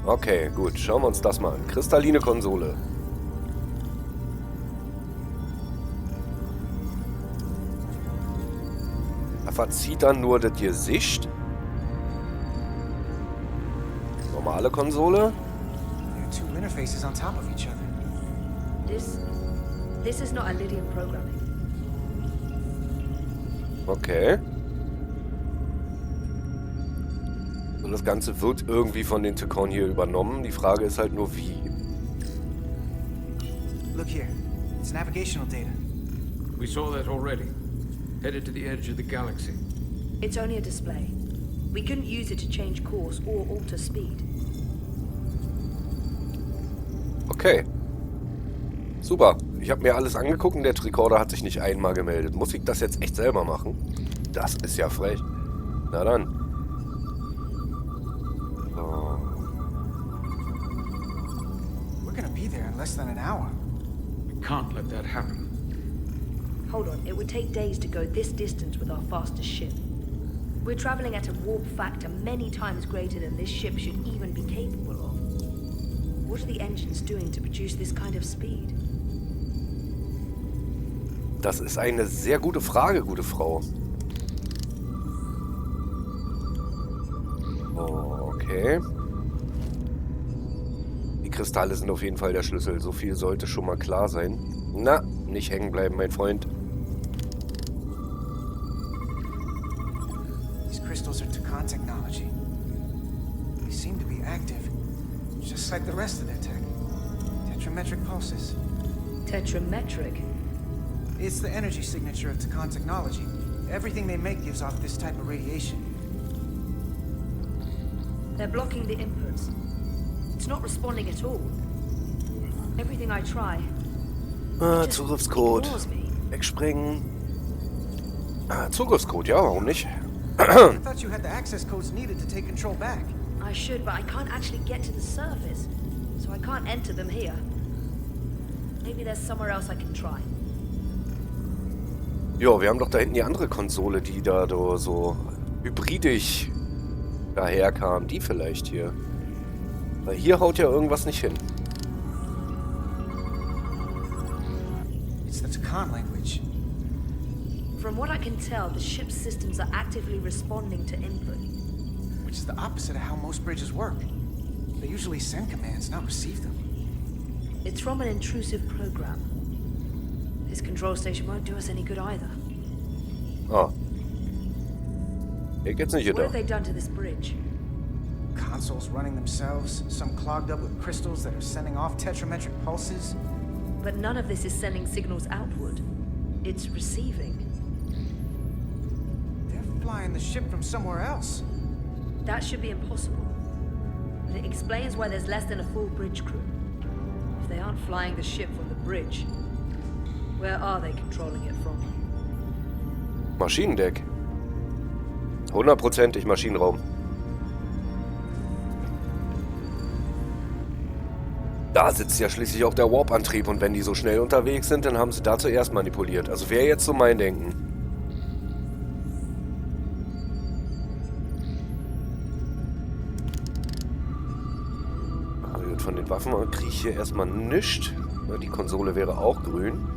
Speaker 1: Okay, gut. Schauen wir uns das mal an. Kristalline Konsole. Er verzieht dann nur das Gesicht. Normale Konsole.
Speaker 8: There are two interfaces on top of each other.
Speaker 10: This is not Lydian programming.
Speaker 1: Okay. Und das Ganze wird irgendwie von den Takan hier übernommen. Die Frage ist halt nur wie.
Speaker 8: Look here. It's navigational data.
Speaker 3: We saw that already. Headed to the edge of the galaxy.
Speaker 10: It's only a display. We couldn't use it to change course or alter speed.
Speaker 1: Okay. Super. Ich habe mir alles angeguckt und der Tricorder hat sich nicht einmal gemeldet. Muss ich das jetzt echt selber machen? Das ist ja frech. Na dann. So.
Speaker 8: We're gonna be there in less than an hour.
Speaker 3: We can't let that happen.
Speaker 10: Hold on, it would take days to go this distance with our fastest ship. We're traveling at a warp factor many times greater than this ship should even be capable of. What are the engines doing to produce this kind of speed?
Speaker 1: Das ist eine sehr gute Frage, gute Frau. Oh, okay. Die Kristalle sind auf jeden Fall der Schlüssel. So viel sollte schon mal klar sein. Na, nicht hängen bleiben, mein Freund.
Speaker 8: These crystals are Takan technology. They seem to be active, just like the rest of their tech. Tetrametric pulses.
Speaker 10: Tetrametric?
Speaker 8: It's the energy signature of Takan technology. Everything they make gives off this type of radiation.
Speaker 10: They're blocking the inputs. It's not responding at all. Everything I try.
Speaker 1: Zugriffscode. Wegspringen. Zugriffscode, ja, warum nicht?
Speaker 8: I thought you had the access codes needed to take control back.
Speaker 10: I should, but I can't actually get to the surface, so I can't enter them here. Maybe there's somewhere else I can try.
Speaker 1: Jo, wir haben doch da hinten die andere Konsole, die da so hybridisch daherkam. Die vielleicht hier. Weil hier haut ja irgendwas nicht hin.
Speaker 8: It's the Takan language.
Speaker 10: From what I can tell, the ship's systems are actively responding to input.
Speaker 8: Which is the opposite of how most bridges work. They usually send commands, not receive them.
Speaker 10: It's from an intrusive program. This control station won't do us any good either.
Speaker 1: Ah. Hier geht's nicht
Speaker 10: What
Speaker 1: wieder.
Speaker 10: have they done to this bridge?
Speaker 8: Consoles running themselves, some clogged up with crystals that are sending off tetrametric pulses.
Speaker 10: But none of this is sending signals outward. It's receiving.
Speaker 8: They're flying the ship from somewhere else.
Speaker 10: That should be impossible. But it explains why there's less than a full bridge crew. If they aren't flying the ship from the bridge, where are they controlling it from?
Speaker 1: Maschinendeck. 100%ig Maschinenraum. Da sitzt ja schließlich auch der Warp-Antrieb und wenn die so schnell unterwegs sind, dann haben sie da zuerst manipuliert. Also wäre jetzt so mein Denken. Aber gut, von den Waffen kriege ich hier erstmal nichts. Die Konsole wäre auch grün.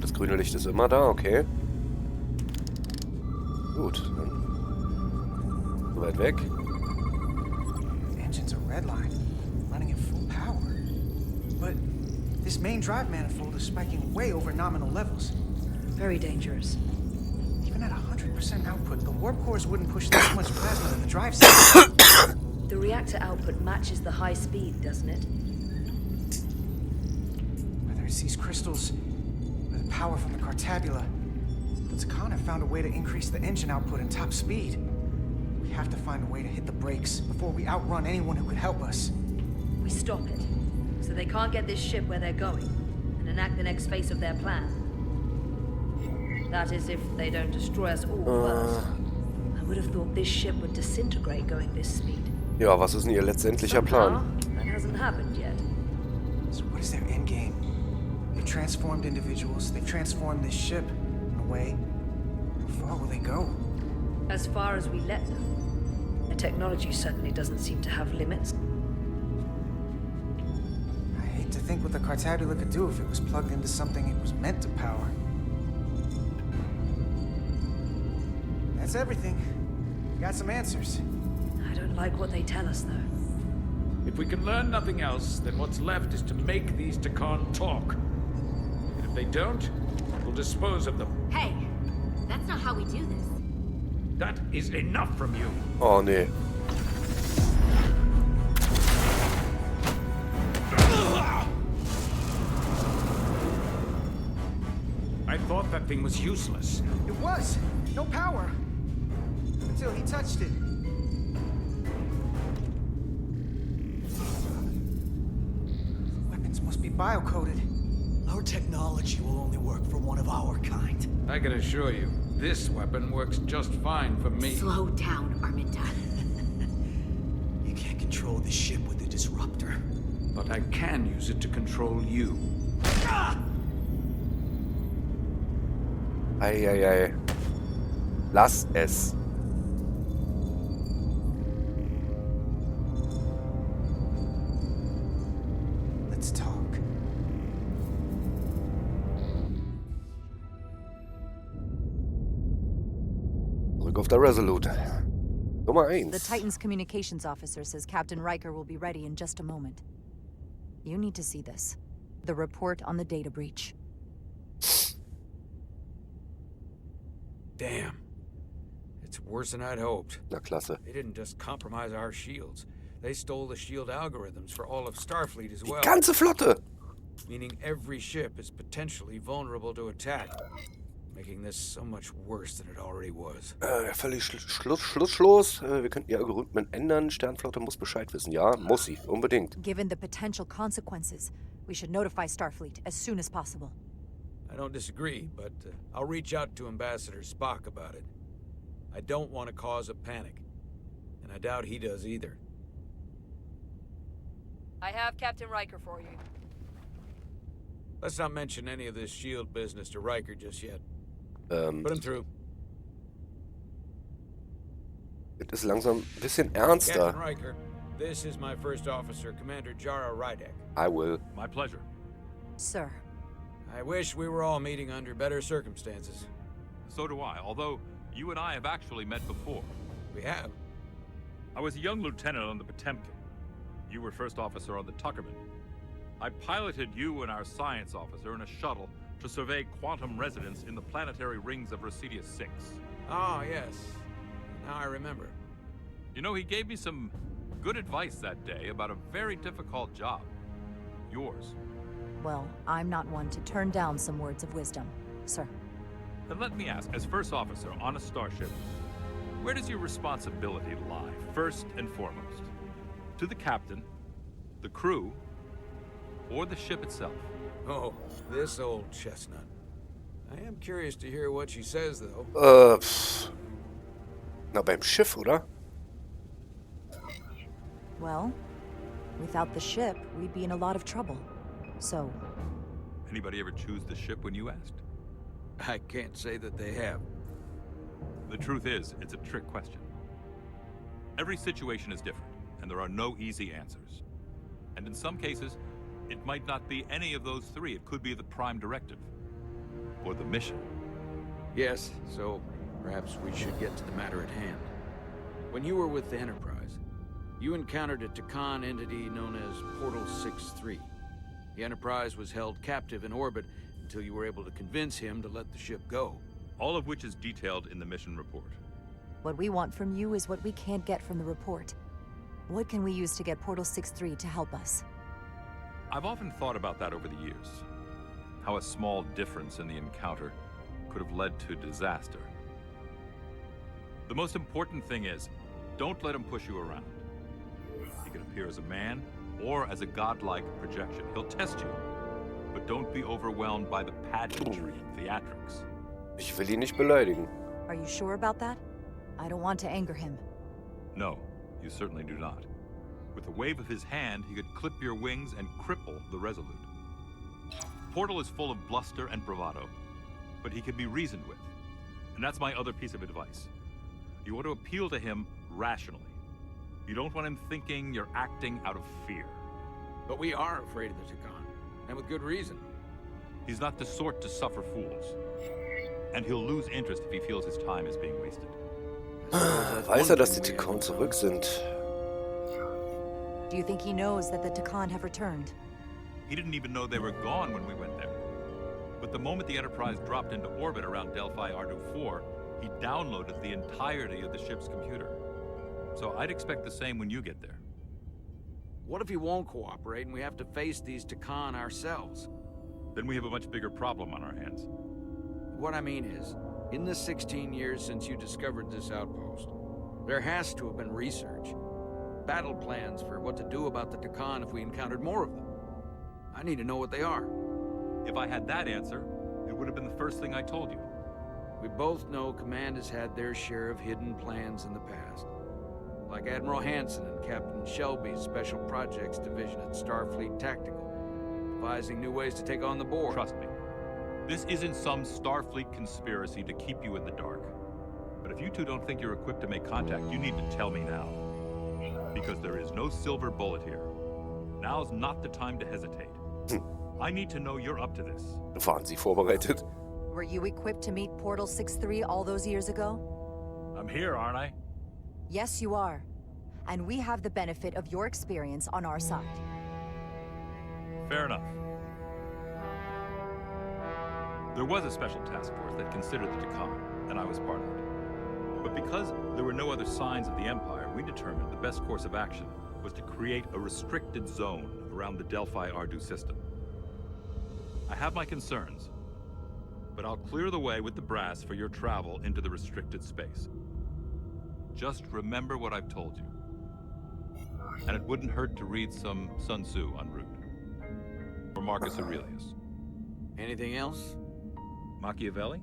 Speaker 1: Das grüne Licht ist immer da, okay. Gut, dann so weit weg.
Speaker 8: Engines are redline, running at full power. But this main drive manifold is spiking way over nominal levels.
Speaker 10: Very dangerous.
Speaker 8: Even at 100% output, the warp cores wouldn't push that much plasma in the drive system.
Speaker 10: The reactor output matches the high speed, doesn't it?
Speaker 8: Whether it's these crystals or the power from the Cartabula, the Takan have found a way to increase the engine output and top speed. We have to find a way to hit the brakes before we outrun anyone who could help us.
Speaker 10: We stop it, so they can't get this ship where they're going, and enact the next phase of their plan. That is, if they don't destroy us all first. I would have thought this ship would disintegrate going this speed.
Speaker 1: Ja, was ist denn ihr letztendlicher Plan?
Speaker 10: That hasn't happened yet.
Speaker 8: So what is their end game? They've transformed individuals, they've transformed this ship, in a way. How far will they go?
Speaker 10: As far as we let them. The technology certainly doesn't seem to have limits.
Speaker 8: I hate to think what the Cartabula could do if it was plugged into something it was meant to power. That's everything. We got some answers.
Speaker 10: I don't like what they tell us, though.
Speaker 3: If we can learn nothing else, then what's left is to make these Takan talk. And if they don't, we'll dispose of them.
Speaker 9: Hey, that's not how we do this.
Speaker 3: That is enough from you.
Speaker 1: Oh, nee.
Speaker 3: I thought that thing was useless.
Speaker 8: It was! No power! Until he touched it. Weapons must be bio-coded.
Speaker 16: Our technology will only work for one of our kind.
Speaker 3: I can assure you, this weapon works just fine for me.
Speaker 9: Slow down, Arminta.
Speaker 16: You can't control the ship with the disruptor.
Speaker 3: But I can use it to control you.
Speaker 1: Eieiei. Lass es.
Speaker 8: Let's talk.
Speaker 1: zurück auf der Resolute. Nummer
Speaker 5: The
Speaker 1: 1.
Speaker 5: Titan's communications officer says Captain Riker will be ready in just a moment. You need to see this. The report on the data breach.
Speaker 7: Damn. It's worse than I'd hoped.
Speaker 1: Na klasse.
Speaker 7: They didn't just compromise our shields. They stole the shield algorithms for all of Starfleet as well.
Speaker 1: Die ganze Flotte!
Speaker 7: Meaning every ship is potentially vulnerable to attack. Making this so much worse than it already was.
Speaker 1: Völlig schlusslos. Wir könnten die Algorithmen ändern. Sternflotte muss Bescheid wissen. Ja, muss sie. Unbedingt.
Speaker 5: Given the potential consequences, we should notify Starfleet as soon as possible.
Speaker 7: I don't disagree, but I'll reach out to Ambassador Spock about it. I don't want to cause a panic. And I doubt he does either.
Speaker 10: I have Captain Riker for you.
Speaker 7: Let's not mention any of this shield business to Riker just yet. Put him through.
Speaker 1: Es ist langsam ein bisschen ernster.
Speaker 7: Captain Riker, this is my first officer, Commander Jara Rydek.
Speaker 1: I will.
Speaker 17: My pleasure.
Speaker 5: Sir.
Speaker 7: I wish we were all meeting under better circumstances.
Speaker 17: So do I, although you and I have actually met before.
Speaker 7: We have?
Speaker 17: I was a young lieutenant on the Potemkin. You were first officer on the Tuckerman. I piloted you and our science officer in a shuttle to survey quantum resonance in the planetary rings of Residius 6.
Speaker 7: Oh, yes. Now I remember.
Speaker 17: You know, he gave me some good advice that day about a very difficult job. Yours.
Speaker 5: Well, I'm not one to turn down some words of wisdom, sir.
Speaker 17: Then let me ask, as first officer on a starship, where does your responsibility lie, first and foremost? To the captain, the crew, or the ship itself?
Speaker 7: Oh, this old chestnut. I am curious to hear what she says, though.
Speaker 1: Na, beim Schiff, oder?
Speaker 5: Well, without the ship, we'd be in a lot of trouble. So...
Speaker 17: Anybody ever choose the ship when you asked?
Speaker 7: I can't say that they have.
Speaker 17: The truth is, it's a trick question. Every situation is different, and there are no easy answers. And in some cases, it might not be any of those three. It could be the prime directive. Or the mission.
Speaker 7: Yes, so perhaps we should get to the matter at hand. When you were with the Enterprise, you encountered a Takan entity known as Portal 6-3. The Enterprise was held captive in orbit until you were able to convince him to let the ship go.
Speaker 17: All of which is detailed in the mission report.
Speaker 5: What we want from you is what we can't get from the report. What can we use to get Portal 6-3 to help us?
Speaker 17: I've often thought about that over the years. How a small difference in the encounter could have led to disaster. The most important thing is, don't let him push you around. He can appear as a man, or as a godlike projection. He'll test you. But don't be overwhelmed by the pageantry and theatrics.
Speaker 1: Ich will ihn nicht beleidigen.
Speaker 5: Are you sure about that? I don't want to anger him.
Speaker 17: No, you certainly do not. With a wave of his hand, he could clip your wings and cripple the Resolute. Portal is full of bluster and bravado, but he can be reasoned with. And that's my other piece of advice. You want to appeal to him rationally. You don't want him thinking you're acting out of fear.
Speaker 7: But we are afraid of the Takan, and with good reason.
Speaker 17: He's not the sort to suffer fools. And he'll lose interest if he feels his time is being wasted.
Speaker 1: Weiß dass die Takan zurück sind?
Speaker 5: Do you think he knows that the Takan have returned?
Speaker 17: He didn't even know they were gone when we went there. But the moment the Enterprise dropped into orbit around Delphi Ardu 4, he downloaded the entirety of the ship's computer. So I'd expect the same when you get there.
Speaker 7: What if he won't cooperate and we have to face these Takan ourselves?
Speaker 17: Then we have a much bigger problem on our hands.
Speaker 7: What I mean is, in the 16 years since you discovered this outpost, there has to have been research. Battle plans for what to do about the Takan if we encountered more of them. I need to know what they are.
Speaker 17: If I had that answer, it would have been the first thing I told you.
Speaker 7: We both know Command has had their share of hidden plans in the past. Like Admiral Hansen and Captain Shelby's Special Projects Division at Starfleet Tactical, devising new ways to take on the Borg.
Speaker 17: Trust me, this isn't some Starfleet conspiracy to keep you in the dark. But if you two don't think you're equipped to make contact, you need to tell me now. Because there is no silver bullet here. Now's not the time to hesitate. I need to know you're up to this.
Speaker 1: Waren Sie vorbereitet?
Speaker 5: Were you equipped to meet Portal 6-3 all those years ago?
Speaker 17: I'm here, aren't I?
Speaker 5: Yes, you are. And we have the benefit of your experience on our side.
Speaker 17: Fair enough. There was a special task force that considered the Takan, and I was part of it. But because there were no other signs of the Empire, we determined the best course of action was to create a restricted zone around the Delphi-Ardu system. I have my concerns, but I'll clear the way with the brass for your travel into the restricted space. Just remember what I've told you. And it wouldn't hurt to read some Sun Tzu en route. Or Marcus Aurelius.
Speaker 7: Anything else?
Speaker 17: Machiavelli?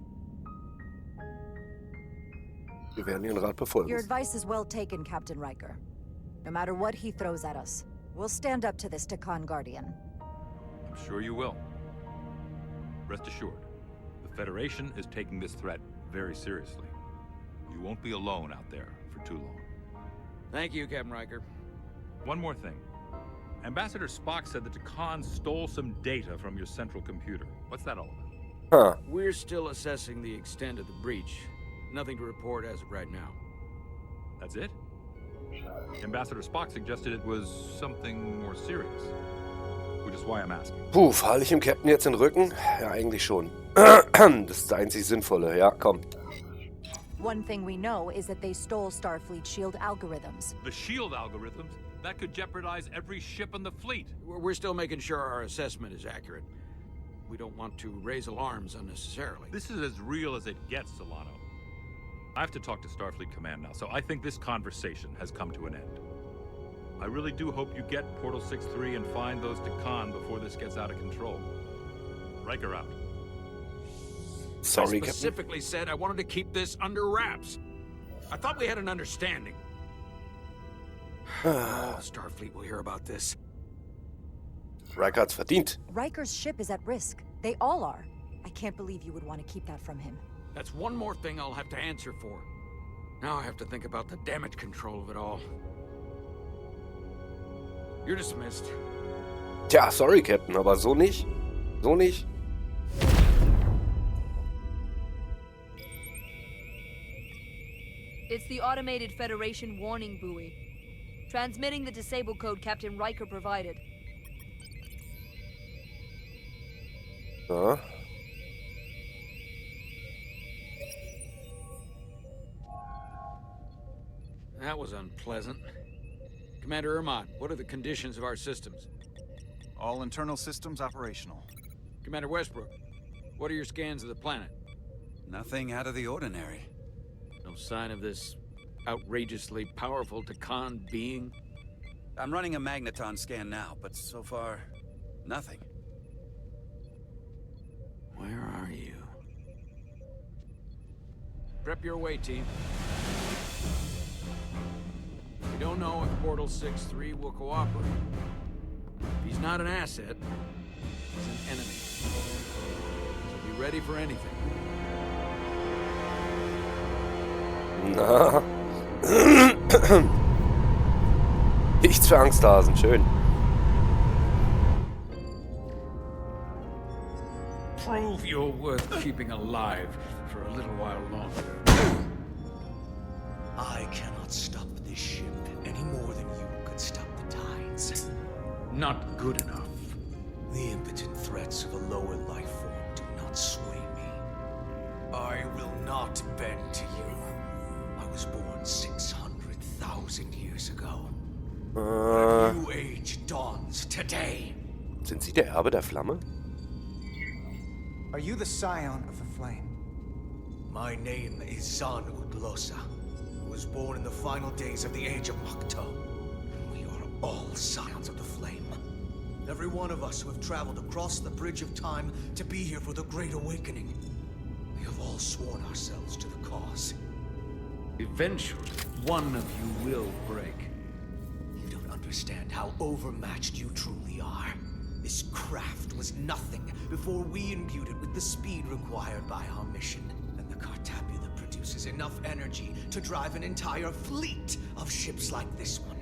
Speaker 1: Wir werden Ihren Rat befolgen.
Speaker 5: Your advice is well taken, Captain Riker. No matter what he throws at us, we'll stand up to this Takan Guardian.
Speaker 17: I'm sure you will. Rest assured, the Federation is taking this threat very seriously. You won't be alone out there for too long.
Speaker 7: Thank you, Captain Riker.
Speaker 17: One more thing. Ambassador Spock said that Takan stole some data from your central computer. What's that all about?
Speaker 1: Huh.
Speaker 7: We're still assessing the extent of the breach. Nothing to report as of right now.
Speaker 17: That's it? Ambassador Spock suggested it was something more serious. Which is why I'm asking.
Speaker 1: Puh, falle ich dem Captain jetzt in den Rücken? Ja, eigentlich schon. Das ist das einzig Sinnvolle. Ja, komm.
Speaker 5: One thing we know is that they stole Starfleet shield algorithms.
Speaker 17: The shield algorithms? That could jeopardize every ship in the fleet.
Speaker 7: We're still making sure our assessment is accurate. We don't want to raise alarms unnecessarily.
Speaker 17: This is as real as it gets, Solano. I have to talk to Starfleet Command now, so I think this conversation has come to an end. I really do hope you get Portal 6-3 and find those Takan before this gets out of control. Riker out.
Speaker 1: Sorry,
Speaker 7: I specifically said I wanted to keep this under wraps. I thought we had an understanding. Starfleet will hear about this.
Speaker 1: Riker hat's verdient.
Speaker 5: Riker's ship is at risk. They all are. I can't believe you would want to keep that from him.
Speaker 7: That's one more thing I'll have to answer for. Now I have to think about the damage control of it all. You're dismissed.
Speaker 1: Tja, sorry, Captain, aber so nicht. So nicht.
Speaker 10: It's the automated Federation warning buoy. Transmitting the disable code Captain Riker provided.
Speaker 1: Ja.
Speaker 7: That was unpleasant. Commander Ermont, what are the conditions of our systems?
Speaker 11: All internal systems operational.
Speaker 7: Commander Westbrook, what are your scans of the planet?
Speaker 13: Nothing out of the ordinary.
Speaker 7: No sign of this outrageously powerful Takan being?
Speaker 13: I'm running a magneton scan now, but so far, nothing.
Speaker 7: Where are you? Prep your way, team. We don't know if Portal 6-3 will cooperate. If he's not an asset, he's an enemy. So be ready for anything.
Speaker 1: Na. Nichts für Angsthasen, schön.
Speaker 7: Prove you're worth keeping alive for a little while longer.
Speaker 16: I cannot stop this ship any more than you could stop the tides.
Speaker 7: Not good enough.
Speaker 16: The impotent threats of a lower life form do not sway me. I will not bend to you. I was born 600,000 years ago. A new age dawns today.
Speaker 1: Sind Sie der Erbe der Flamme?
Speaker 8: Are you the scion of the flame?
Speaker 16: My name is Zan Udlosa. I was born in the final days of the Age of Makto. We are all scions of the flame. Every one of us who have traveled across the bridge of time to be here for the Great Awakening. We have all sworn ourselves to the cause.
Speaker 7: Eventually, one of you will break.
Speaker 16: You don't understand how overmatched you truly are. This craft was nothing before we imbued it with the speed required by our mission. And the Cartabula produces enough energy to drive an entire fleet of ships like this one.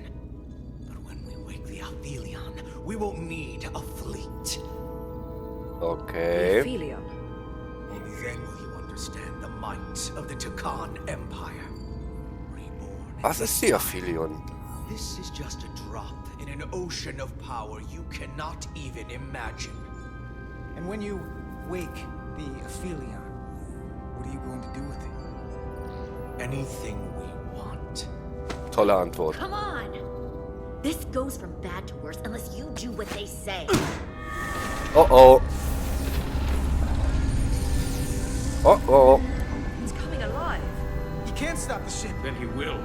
Speaker 16: But when we wake the Aphelion, we won't need a fleet.
Speaker 1: Okay.
Speaker 16: Only then will you understand the might of the Takan Empire.
Speaker 1: Was ist die Aphelion?
Speaker 16: This is just a drop in an ocean of power you cannot even imagine.
Speaker 8: And when you wake the Aphelion, what are you going to do with it?
Speaker 16: Anything we want.
Speaker 1: Tolle Antwort.
Speaker 9: Come on! This goes from bad to worse unless you do what they say.
Speaker 1: Oh. Oh.
Speaker 10: It's coming alive.
Speaker 8: He can't stop the ship.
Speaker 3: Then he will.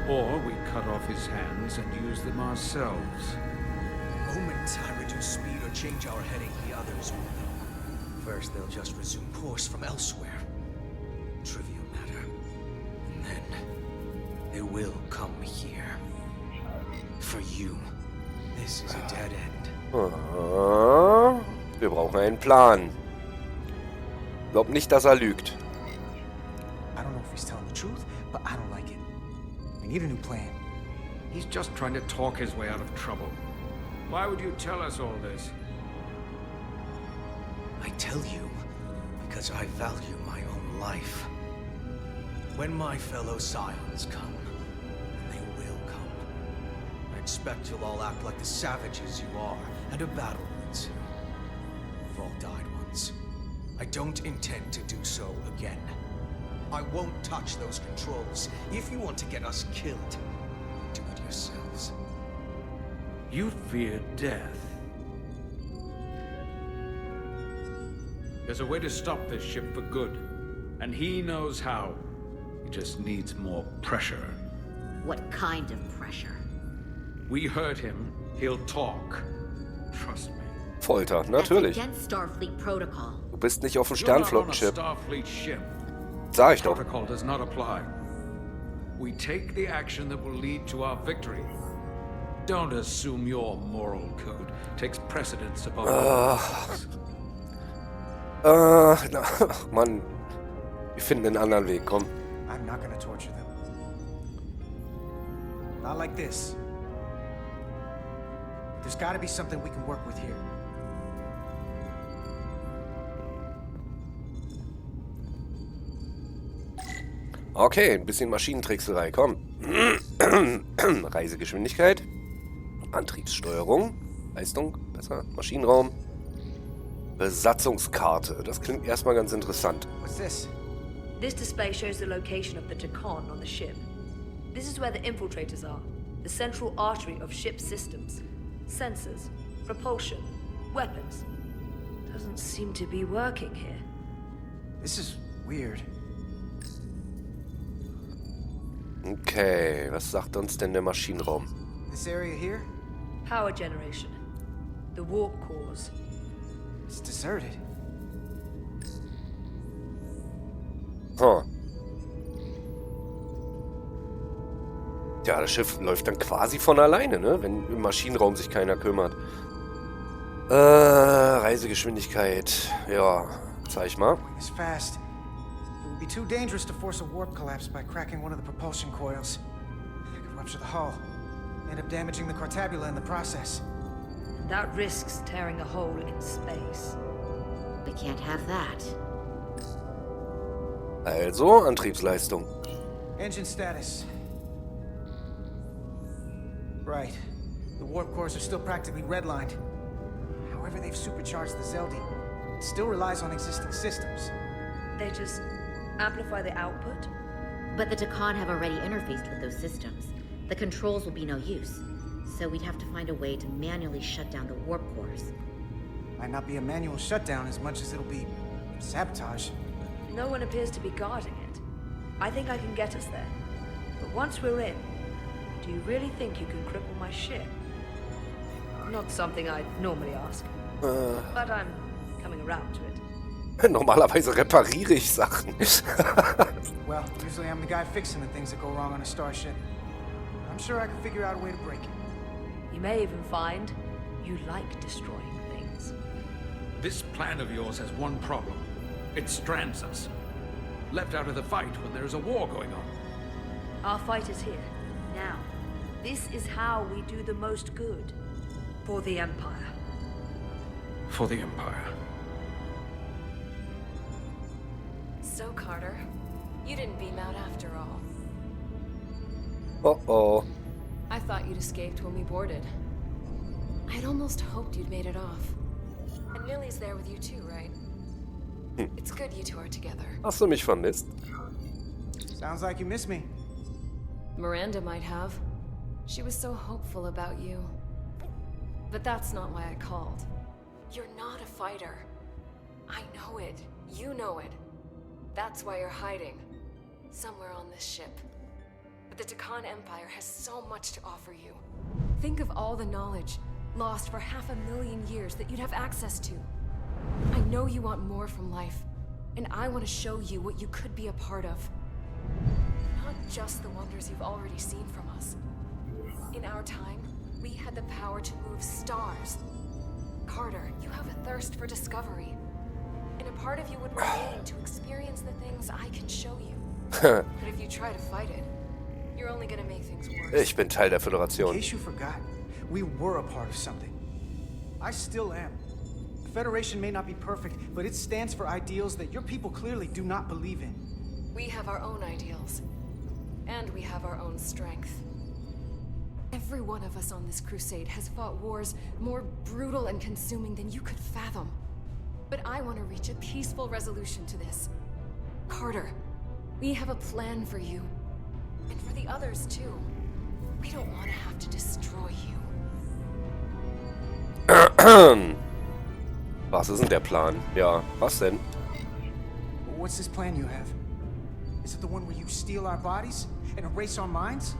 Speaker 3: Or we cut off his hands and use them ourselves.
Speaker 16: The moment I reduce speed or change our heading, the others will know. First, they'll just resume course from elsewhere. Trivial matter. And then, they will come here. For you, this is a dead end.
Speaker 1: Wir brauchen einen Plan. Glaub nicht, dass er lügt.
Speaker 8: I don't know if he's telling the truth, but I don't like it. We need a new plan.
Speaker 3: He's just trying to talk his way out of trouble. Why would you tell us all this?
Speaker 16: I tell you because I value my own life. When my fellow Scions come, and they will come, I expect you'll all act like the savages you are, and a battle will ensue. We've all died once. I don't intend to do so again. I won't touch those controls. If you want to get us killed, do it yourselves.
Speaker 3: You fear death. There's a way to stop this ship for good, and he knows how. He just needs more pressure.
Speaker 9: What kind of pressure?
Speaker 3: We hurt him, he'll talk. Trust me.
Speaker 1: Folter, natürlich.
Speaker 9: That's against Starfleet protocol.
Speaker 1: Du bist nicht auf dem
Speaker 3: You're not on a
Speaker 1: Sternflottenschiff.
Speaker 3: Starfleet ship.
Speaker 1: Sag ich doch.
Speaker 3: Protocol does not apply. We take the action that will lead to our victory. Don't assume your moral code takes precedence above ours.
Speaker 1: Mann. Wir finden einen anderen Weg, komm.
Speaker 8: I'm not gonna torture them. Not like this. There's gotta be something we can work with here.
Speaker 1: Okay, ein bisschen Maschinentrickserei, komm. Reisegeschwindigkeit. Antriebssteuerung. Leistung, besser. Maschinenraum. Besatzungskarte. Das klingt erstmal ganz interessant.
Speaker 8: What's this?
Speaker 10: This display shows the location of the Takon on the ship. This is where the infiltrators are, the central artery of ship systems. Sensors, propulsion, weapons. Doesn't seem to be working here.
Speaker 8: This is weird.
Speaker 1: Okay, was sagt uns denn der Maschinenraum?
Speaker 8: This area here?
Speaker 10: Power generation. The warp cores.
Speaker 8: It's deserted.
Speaker 1: Huh. Ja, das Schiff läuft dann quasi von alleine, ne? Wenn im Maschinenraum sich keiner kümmert. Reisegeschwindigkeit. Ja, zeig mal.
Speaker 8: It's fast. It would be too dangerous to force a warp collapse by cracking one of the propulsion coils. It could rupture the hull. End up damaging the Cartabula in the process.
Speaker 10: That risks tearing a hole in space.
Speaker 9: We can't have that.
Speaker 1: Also, Antriebsleistung.
Speaker 8: Engine status. Right. The warp cores are still practically redlined. However, they've supercharged the Zeldi. It still relies on existing systems.
Speaker 10: They just amplify the output?
Speaker 9: But the Takon have already interfaced with those systems. The controls will be no use. So we'd have to find a way to manually shut down the warp cores.
Speaker 8: Might not be a manual shutdown as much as it'll be sabotage.
Speaker 10: No one appears to be guarding it. I think I can get us there. But once we're in, do you really think you can cripple my ship? Not something I'd normally ask. But I'm coming around to it.
Speaker 1: Normalerweise repariere ich Sachen.
Speaker 8: Well, usually I'm the guy fixing the things that go wrong on a starship. I'm sure I can figure out a way to break it.
Speaker 10: You may even find you like destroying things.
Speaker 3: This plan of yours has one problem. It strands us. Left out of the fight when there is a war going on.
Speaker 10: Our fight is here, now. This is how we do the most good. For the Empire.
Speaker 3: For the Empire.
Speaker 18: So, Carter, you didn't beam out after all.
Speaker 1: Oh oh.
Speaker 18: I thought you'd escaped when we boarded. I'd almost hoped you'd made it off. And Millie's there with you too, right? It's good you two are together.
Speaker 1: Hast du mich vermisst?
Speaker 8: Sounds like you miss me.
Speaker 18: Miranda might have. She was so hopeful about you. But that's not why I called. You're not a fighter. I know it. You know it. That's why you're hiding. Somewhere on this ship. But the Takan Empire has so much to offer you. Think of all the knowledge lost for 500,000 years that you'd have access to. I know you want more from life, and I want to show you what you could be a part of. Not just the wonders you've already seen from us. In our time, we had the power to move stars. Carter, you have a thirst for discovery. And a part of you would remain to experience the things I can show you. But if you try to fight it, you're only gonna make things worse.
Speaker 1: Ich bin Teil der Föderation.
Speaker 8: In case you forgot, we were a part of something. I still am. The Federation may not be perfect, but it stands for ideals that your people clearly do not believe in.
Speaker 18: We have our own ideals. And we have our own strength. Every one of us on this crusade has fought wars more brutal and consuming than you could fathom. But I want to reach a peaceful resolution to this. Carter, we have a plan for you. And for the others, too. We don't want to have to destroy you.
Speaker 1: Was ist denn der Plan? Ja, was denn?
Speaker 8: What's this plan you have? Is it the one where you steal our bodies and erase our minds?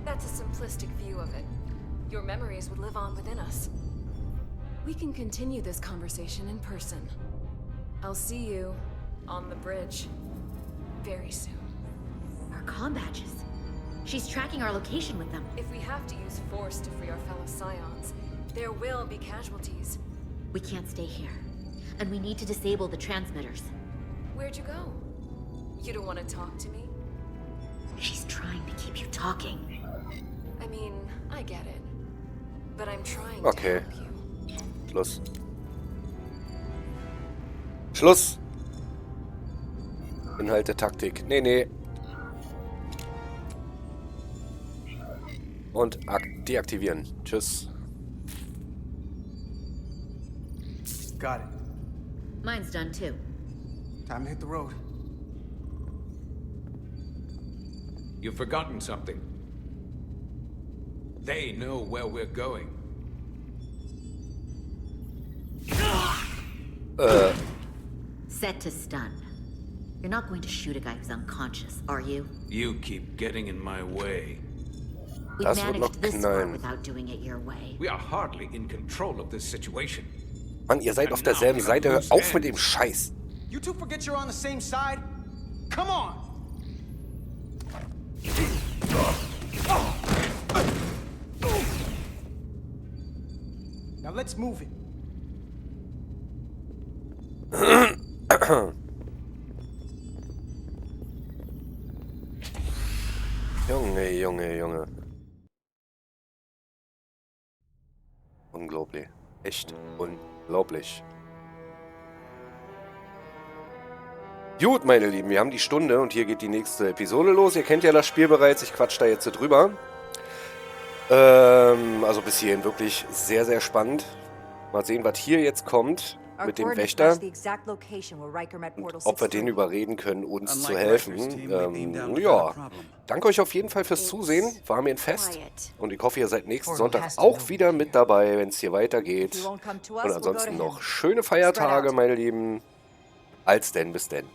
Speaker 18: That's a simplistic view of it. Your memories would live on within us. We can continue this conversation in person. I'll see you on the bridge very soon.
Speaker 9: Our comm badges. She's tracking our location with them.
Speaker 18: If we have to use force to free our fellow Scions, there will be casualties.
Speaker 9: We can't stay here. And we need to disable the transmitters.
Speaker 18: Where'd you go? You don't want to talk to me?
Speaker 9: She's trying to keep you talking.
Speaker 18: I mean, I get it. But I'm trying
Speaker 1: Okay.
Speaker 18: to help you.
Speaker 1: Schluss. Schluss! Inhalte, Taktik. Nee, nee. Und deaktivieren. Tschüss.
Speaker 8: Got it.
Speaker 9: Mine's done too.
Speaker 8: Time to hit the road.
Speaker 7: You've forgotten something. They know where we're going.
Speaker 9: Set to stun. You're not going to shoot a guy who's unconscious, are you?
Speaker 7: You keep getting in my way.
Speaker 9: We've
Speaker 1: Das wird noch
Speaker 9: managed this far
Speaker 1: knallen.
Speaker 9: without doing it your way.
Speaker 7: We are hardly in control of this situation.
Speaker 1: Mann, ihr seid auf derselben Seite. Hör auf mit dem Scheiß.
Speaker 8: You two forget you're on the same side? Come on! Now let's move it.
Speaker 1: Junge, Junge, Junge. Unglaublich. Echt unglaublich. Gut, meine Lieben, wir haben die Stunde und hier geht die nächste Episode los. Ihr kennt ja das Spiel bereits, ich quatsch da jetzt so drüber. Also bis hierhin wirklich sehr, sehr spannend. Mal sehen, was hier jetzt kommt mit dem Wächter. Und ob wir den überreden können, uns zu helfen. Ja, danke euch auf jeden Fall fürs Zusehen. War mir ein Fest. Und ich hoffe, ihr seid nächsten Sonntag auch wieder mit dabei, wenn es hier weitergeht. Und ansonsten noch schöne Feiertage, meine Lieben. Als denn, bis denn.